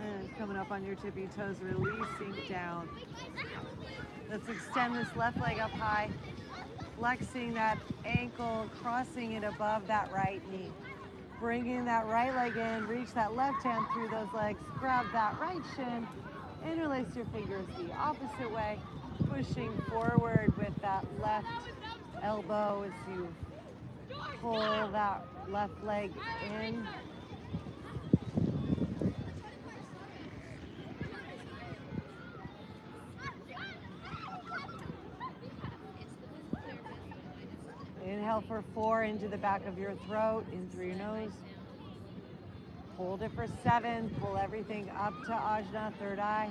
C: And coming up on your tippy toes, releasing down. Let's extend this left leg up high, flexing that ankle, crossing it above that right knee. Bringing that right leg in, reach that left hand through those legs, grab that right shin, interlace your fingers the opposite way, pushing forward with that left elbow as you pull that left leg in. Inhale for 4 into the back of your throat, in through your nose. Hold it for 7. Pull everything up to Ajna, third eye.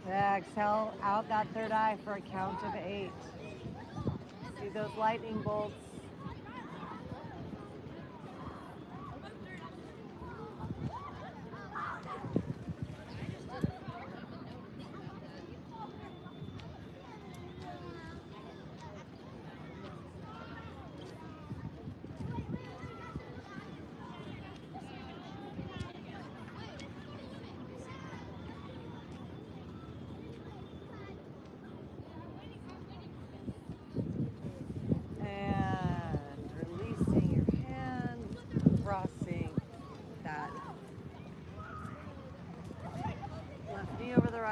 C: Exhale out that third eye for a count of 8. See those lightning bolts.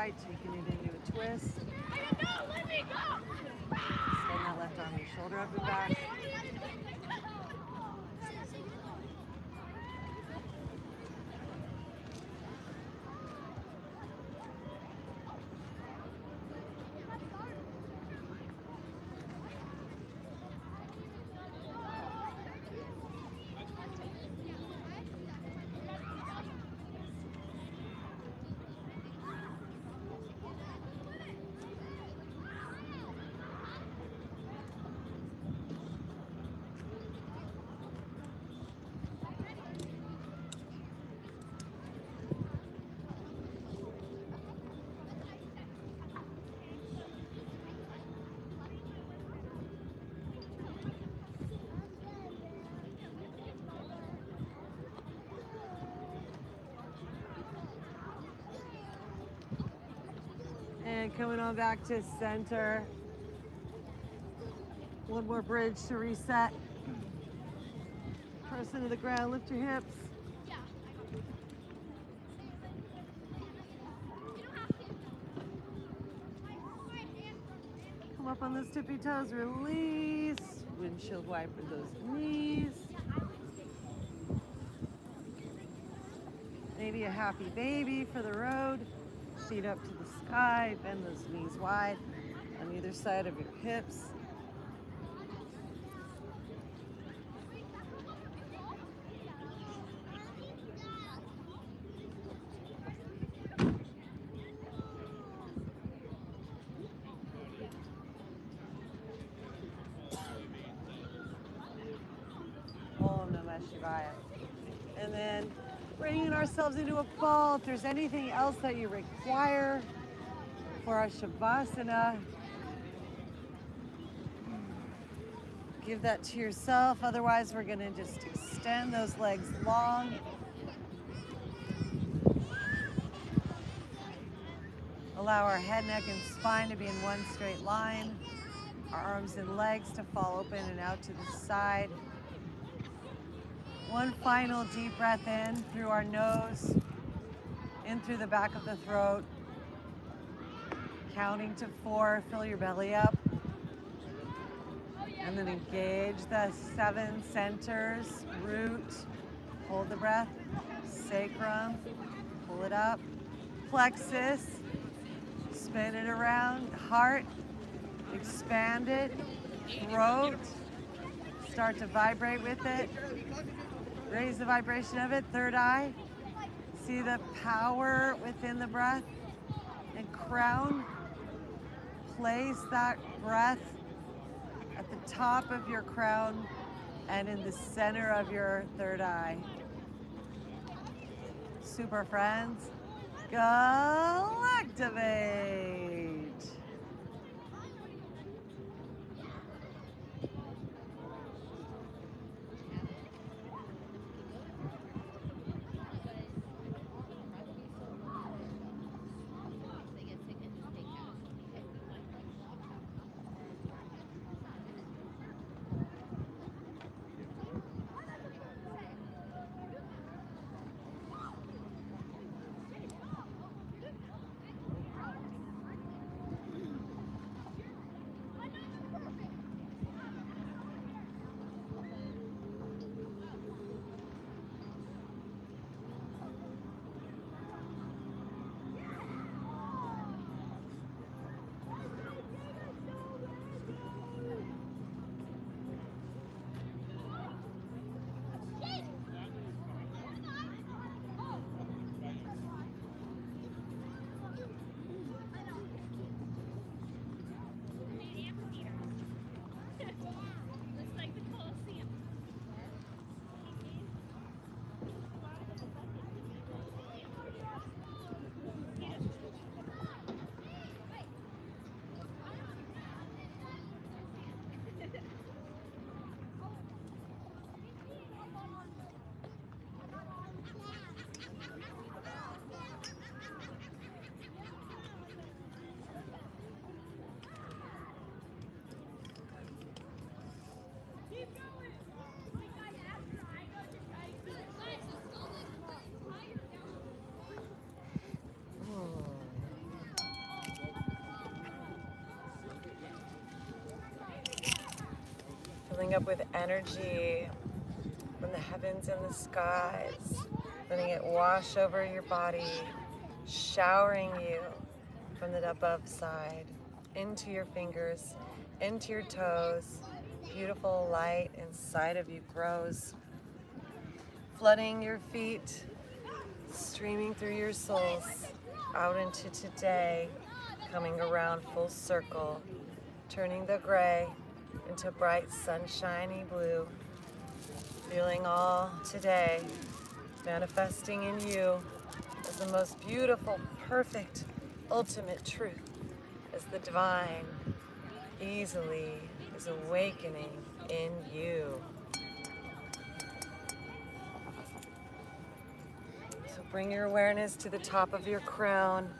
C: Taking it into a twist. Extend that left arm, your shoulder up and back. And coming on back to center. One more bridge to reset. Press into the ground, lift your hips. Come up on those tippy toes, release. Windshield wiper those knees. Maybe a happy baby for the road. Feet up to the sky, bend those knees wide on either side of your hips. Om Namah Shivaya. And then bringing ourselves into a ball. If there's anything else that you require for our shavasana, give that to yourself. Otherwise, we're going to just extend those legs long. Allow our head, neck, and spine to be in one straight line. Our arms and legs to fall open and out to the side. One final deep breath in through our nose, in through the back of the throat. Counting to 4, fill your belly up. And then engage the 7 centers, root, hold the breath, sacrum, pull it up, plexus, spin it around, heart, expand it, throat, start to vibrate with it. Raise the vibration of it, third eye. See the power within the breath. And crown. place that breath at the top of your crown and in the center of your third eye. Super friends, Galactivate! Filling up with energy from the heavens and the skies, letting it wash over your body, showering you from the above side, into your fingers, into your toes. Beautiful light inside of you grows, flooding your feet, streaming through your soles, out into today, coming around full circle, turning the gray into bright sunshiny blue, feeling all today, manifesting in you as the most beautiful, perfect, ultimate truth, as the divine easily is awakening in you. So bring your awareness to the top of your crown.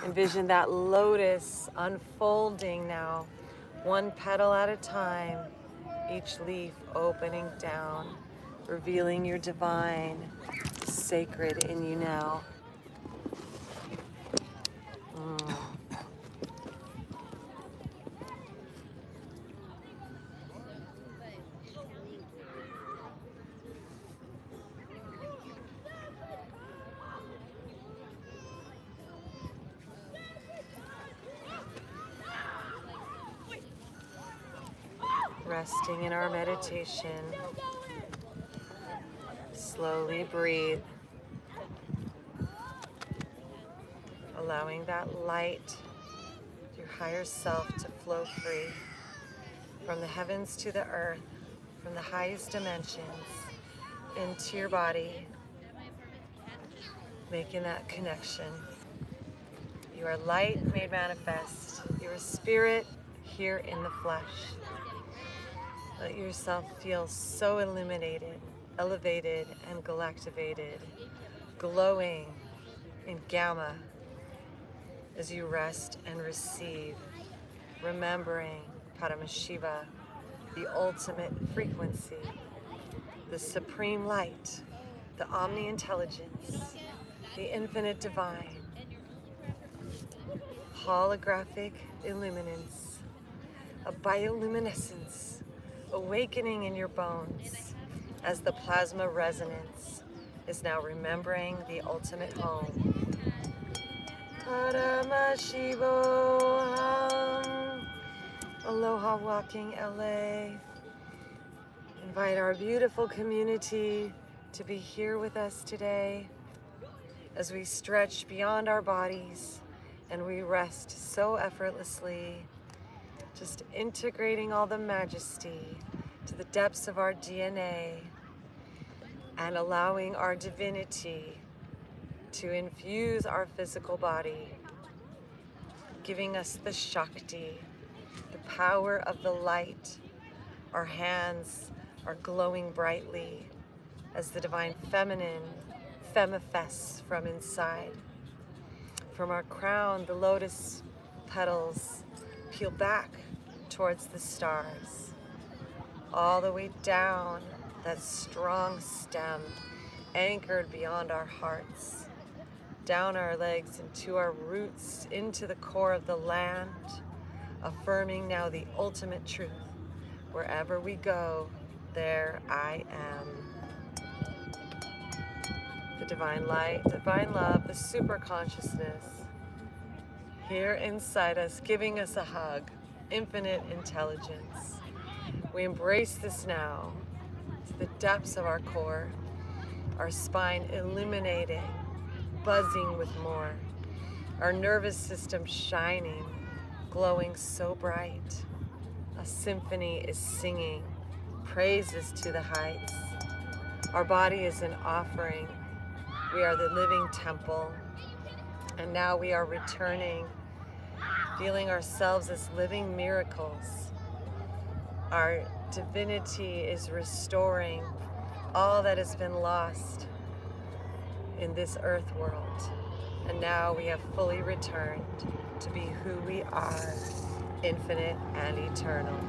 C: Envision that lotus unfolding now, one petal at a time, each leaf opening down, revealing your divine, sacred in you now. Resting in our meditation, slowly breathe, allowing that light, your higher self, to flow free from the heavens to the earth, from the highest dimensions into your body, making that connection. You are light made manifest. You are spirit here in the flesh. Let yourself feel so illuminated, elevated, and galactivated, glowing in gamma as you rest and receive, remembering Paramashiva, the ultimate frequency, the supreme light, the omni-intelligence, the infinite divine, holographic illuminance, a bioluminescence, awakening in your bones as the plasma resonance is now remembering the ultimate home. Paramashivoham. Aloha walking LA. Invite our beautiful community to be here with us today as we stretch beyond our bodies and we rest so effortlessly
A: Just integrating all the majesty to the depths of our DNA and allowing our divinity to infuse our physical body, giving us the Shakti, the power of the light. Our hands are glowing brightly as the divine feminine femifests from inside. From our crown, the lotus petals peel back towards the stars, all the way down that strong stem anchored beyond our hearts, down our legs into our roots, into the core of the land, affirming now the ultimate truth. Wherever we go, there I am. The divine light, divine love, the super consciousness here inside us, giving us a hug, infinite intelligence. We embrace this now to the depths of our core, our spine illuminating, buzzing with more, our nervous system shining, glowing so bright. A symphony is singing praises to the heights. Our body is an offering. We are the living temple. And now we are returning, feeling ourselves as living miracles. Our divinity is restoring all that has been lost in this earth world. And now we have fully returned to be who we are, infinite and eternal.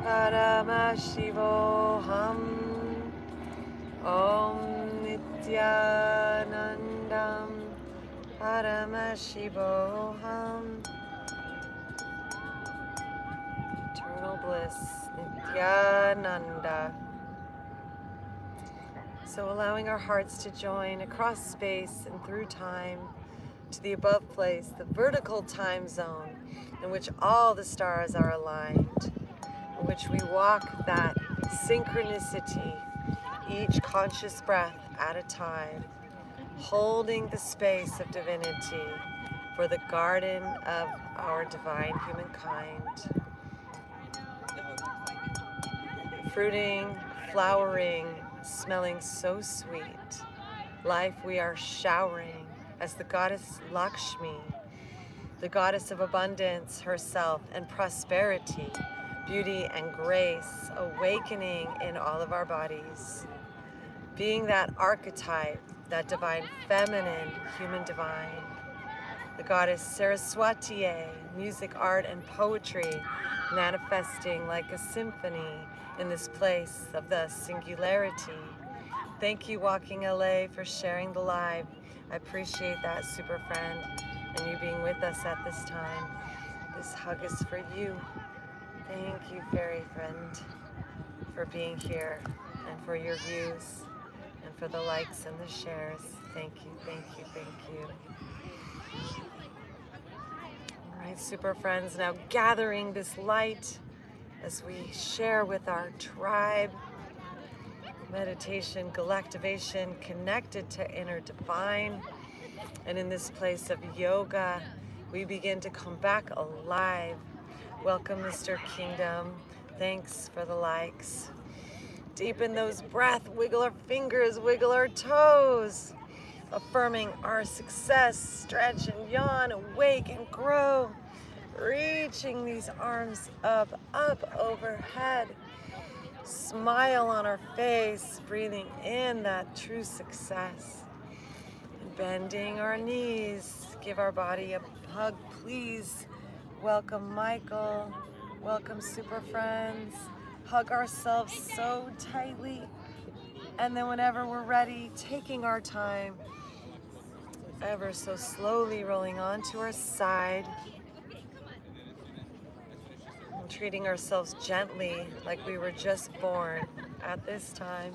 A: Paramashivoham Om Nityanandam Paramashivoham. Eternal bliss, Nityananda. So allowing our hearts to join across space and through time to the above place, the vertical time zone in which all the stars are aligned, in which we walk that synchronicity, each conscious breath at a time, holding the space of divinity for the garden of our divine humankind. Fruiting, flowering, smelling so sweet. Life we are showering as the goddess Lakshmi, the goddess of abundance herself and prosperity, beauty and grace, awakening in all of our bodies. Being that archetype, that divine feminine, human divine. The goddess Saraswati, music, art, and poetry, manifesting like a symphony in this place of the singularity. Thank you, Walking LA, for sharing the live. I appreciate that, super friend, and you being with us at this time. This hug is for you. Thank you, fairy friend, for being here and for your views and for the likes and the shares. Thank you, thank you, thank you. All right, super friends, now gathering this light as we share with our tribe. Meditation, Galactivation, connected to inner divine. And in this place of yoga, we begin to come back alive. Welcome, Mr. Kingdom. Thanks for the likes. Deepen those breath, wiggle our fingers, wiggle our toes. Affirming our success, stretch and yawn, awake and grow. Reaching these arms up, up overhead. Smile on our face, breathing in that true success. And bending our knees, give our body a hug, please. Welcome, Michael. Welcome, super friends. Hug ourselves so tightly. And then whenever we're ready, taking our time, ever so slowly rolling onto our side. And treating ourselves gently like we were just born at this time.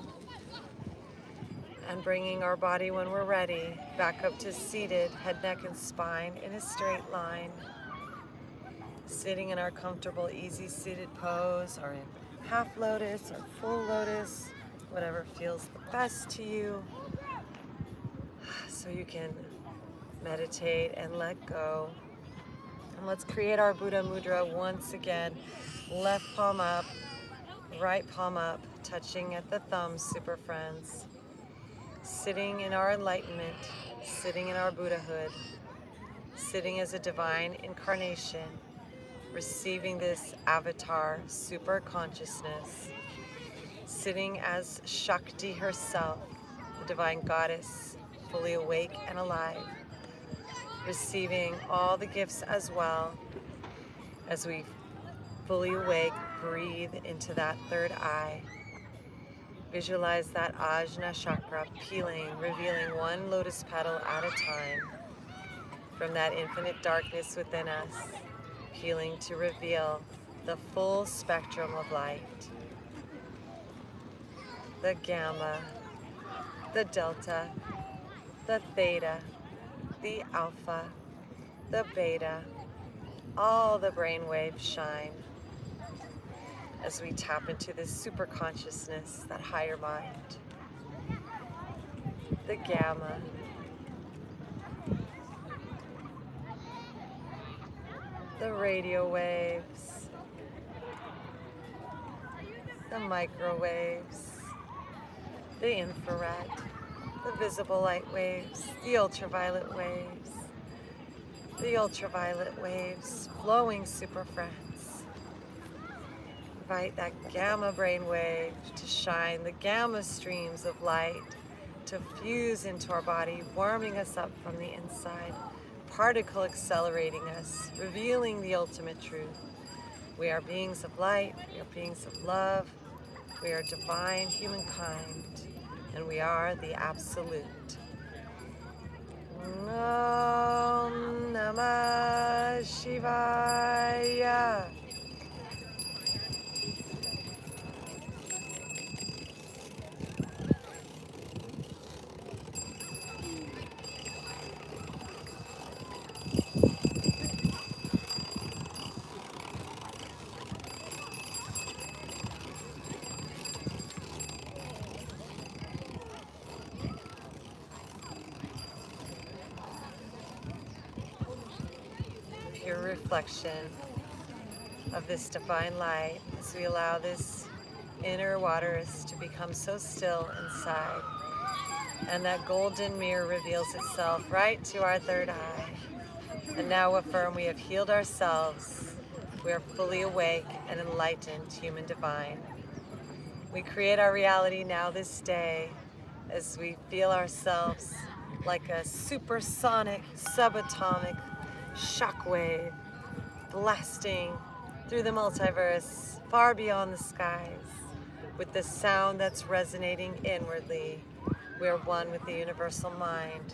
A: And bringing our body, when we're ready, back up to seated, head, neck, and spine in a straight line. Sitting in our comfortable, easy seated pose, or in half lotus or full lotus, whatever feels the best to you. So you can meditate and let go And let's create our Buddha mudra once again. Left palm up, right palm up, touching at the thumbs, super friends. Sitting in our enlightenment, sitting in our Buddhahood, sitting as a divine incarnation, receiving this avatar super consciousness, sitting as Shakti herself, the divine goddess, fully awake and alive, receiving all the gifts as well. As we fully awake, breathe into that third eye. Visualize that Ajna chakra peeling, revealing one lotus petal at a time from that infinite darkness within us, peeling to reveal the full spectrum of light. The gamma, the delta, the theta, the alpha, the beta, all the brain waves shine as we tap into this super consciousness, that higher mind. The gamma, the radio waves, the microwaves, the infrared, the visible light waves, the ultraviolet waves, flowing super friends. Invite that gamma brain wave to shine, the gamma streams of light to fuse into our body, warming us up from the inside, particle accelerating us, revealing the ultimate truth. We are beings of light, we are beings of love, we are divine humankind, and we are the absolute. Om Namah Shivaya. Your reflection of this divine light as we allow this inner waters to become so still inside, and that golden mirror reveals itself right to our third eye. And now affirm we have healed ourselves. We are fully awake and enlightened human divine. We create our reality now this day as we feel ourselves like a supersonic, subatomic shockwave blasting through the multiverse, far beyond the skies, with the sound that's resonating inwardly. We are one with the universal mind.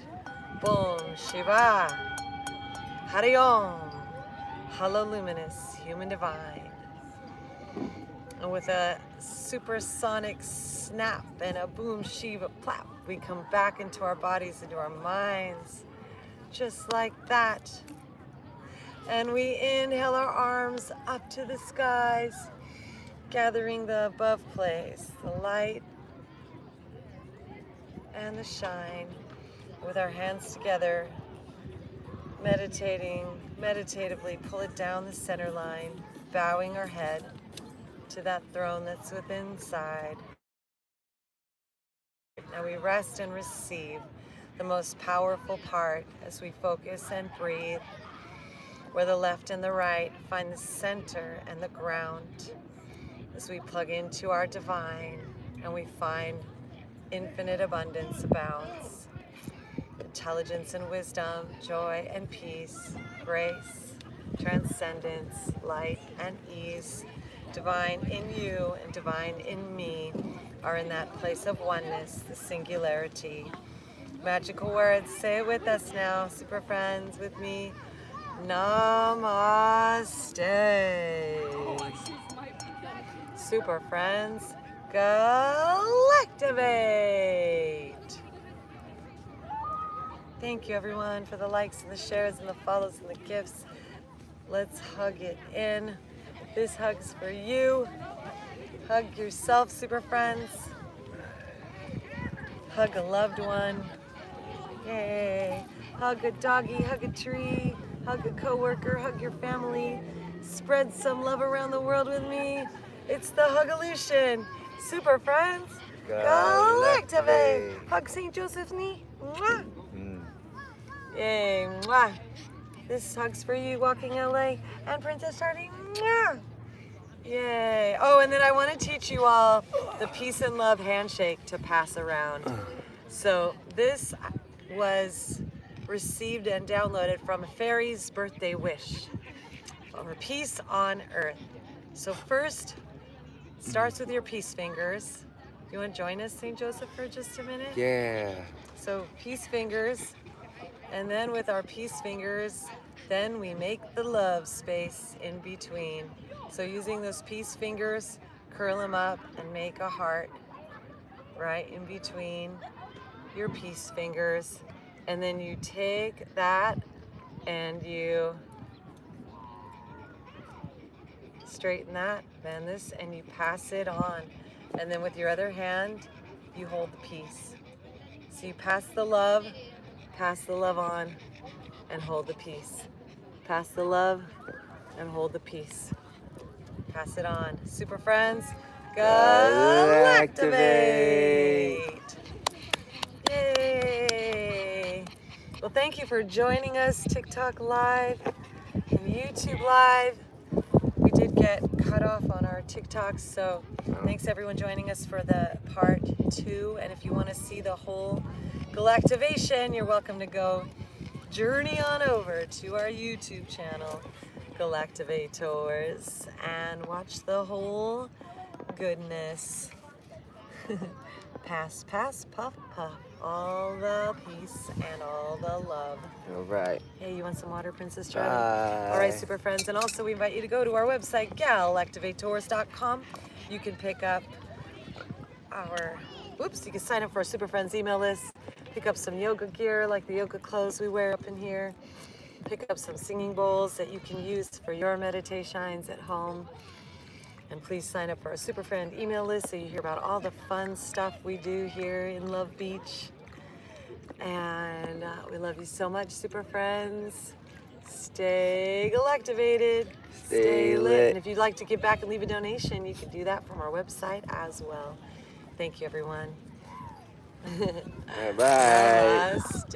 A: Boom, Shiva, Hari Om, Halloluminous, human divine. And with a supersonic snap and a boom, Shiva, plap, we come back into our bodies, into our minds, just like that. And we inhale our arms up to the skies, gathering the above place, the light and the shine, with our hands together, meditatively pull it down the center line, bowing our head to that throne that's within inside. Now we rest and receive the most powerful part as we focus and breathe, where the left and the right find the center and the ground, as we plug into our divine and we find infinite abundance abounds. Intelligence and wisdom, joy and peace, grace, transcendence, light and ease, divine in you and divine in me are in that place of oneness, the singularity. Magical words, say it with us now, super friends, with me. Namaste. Super friends, Galactivate. Thank you everyone for the likes and the shares and the follows and the gifts. Let's hug it in. This hug's for you. Hug yourself, super friends. Hug a loved one. Yay. Hug a doggy, hug a tree, hug a coworker, hug your family, spread some love around the world with me. It's the Hugolution. Super friends, Galactivate. Hug St. Joseph's knee. Mwah. Yay, mwah. This hug's for you, Walking LA and Princess Charlie. Mwah. Yay. Oh, and then I want to teach you all the peace and love handshake to pass around. So this was received and downloaded from a fairy's birthday wish for peace on earth. So first, starts with your peace fingers. You want to join us, St. Joseph, for just a minute?
E: Yeah.
A: So peace fingers, and then with our peace fingers, then we make the love space in between. So using those peace fingers, curl them up and make a heart right in between your peace fingers. And then you take that and you straighten that, bend this, and you pass it on. And then with your other hand, you hold the peace. So you pass the love on, and hold the peace. Pass the love and hold the peace. Pass it on. Super friends, Galactivate! Yay! Well, thank you for joining us, TikTok Live and YouTube Live. We did get cut off on our TikToks, so thanks everyone joining us for the part 2. And if you want to see the whole Galactivation, you're welcome to go journey on over to our YouTube channel, Galactivators, and watch the whole goodness. Pass, pass, puff, puff, all the peace and all the love.
E: All right.
A: Hey, you want some water, Princess Charlie?
E: Bye.
A: All right, super friends. And also we invite you to go to our website, Galactivators.com. You can pick up you can sign up for our Super Friends email list, pick up some yoga gear like the yoga clothes we wear up in here, pick up some singing bowls that you can use for your meditations at home. And please sign up for our Super Friend email list so you hear about all the fun stuff we do here in Love Beach. And we love you so much, Super Friends. Stay Galactivated.
E: Stay lit.
A: And if you'd like to give back and leave a donation, you can do that from our website as well. Thank you, everyone.
E: Bye-bye.
A: Namaste.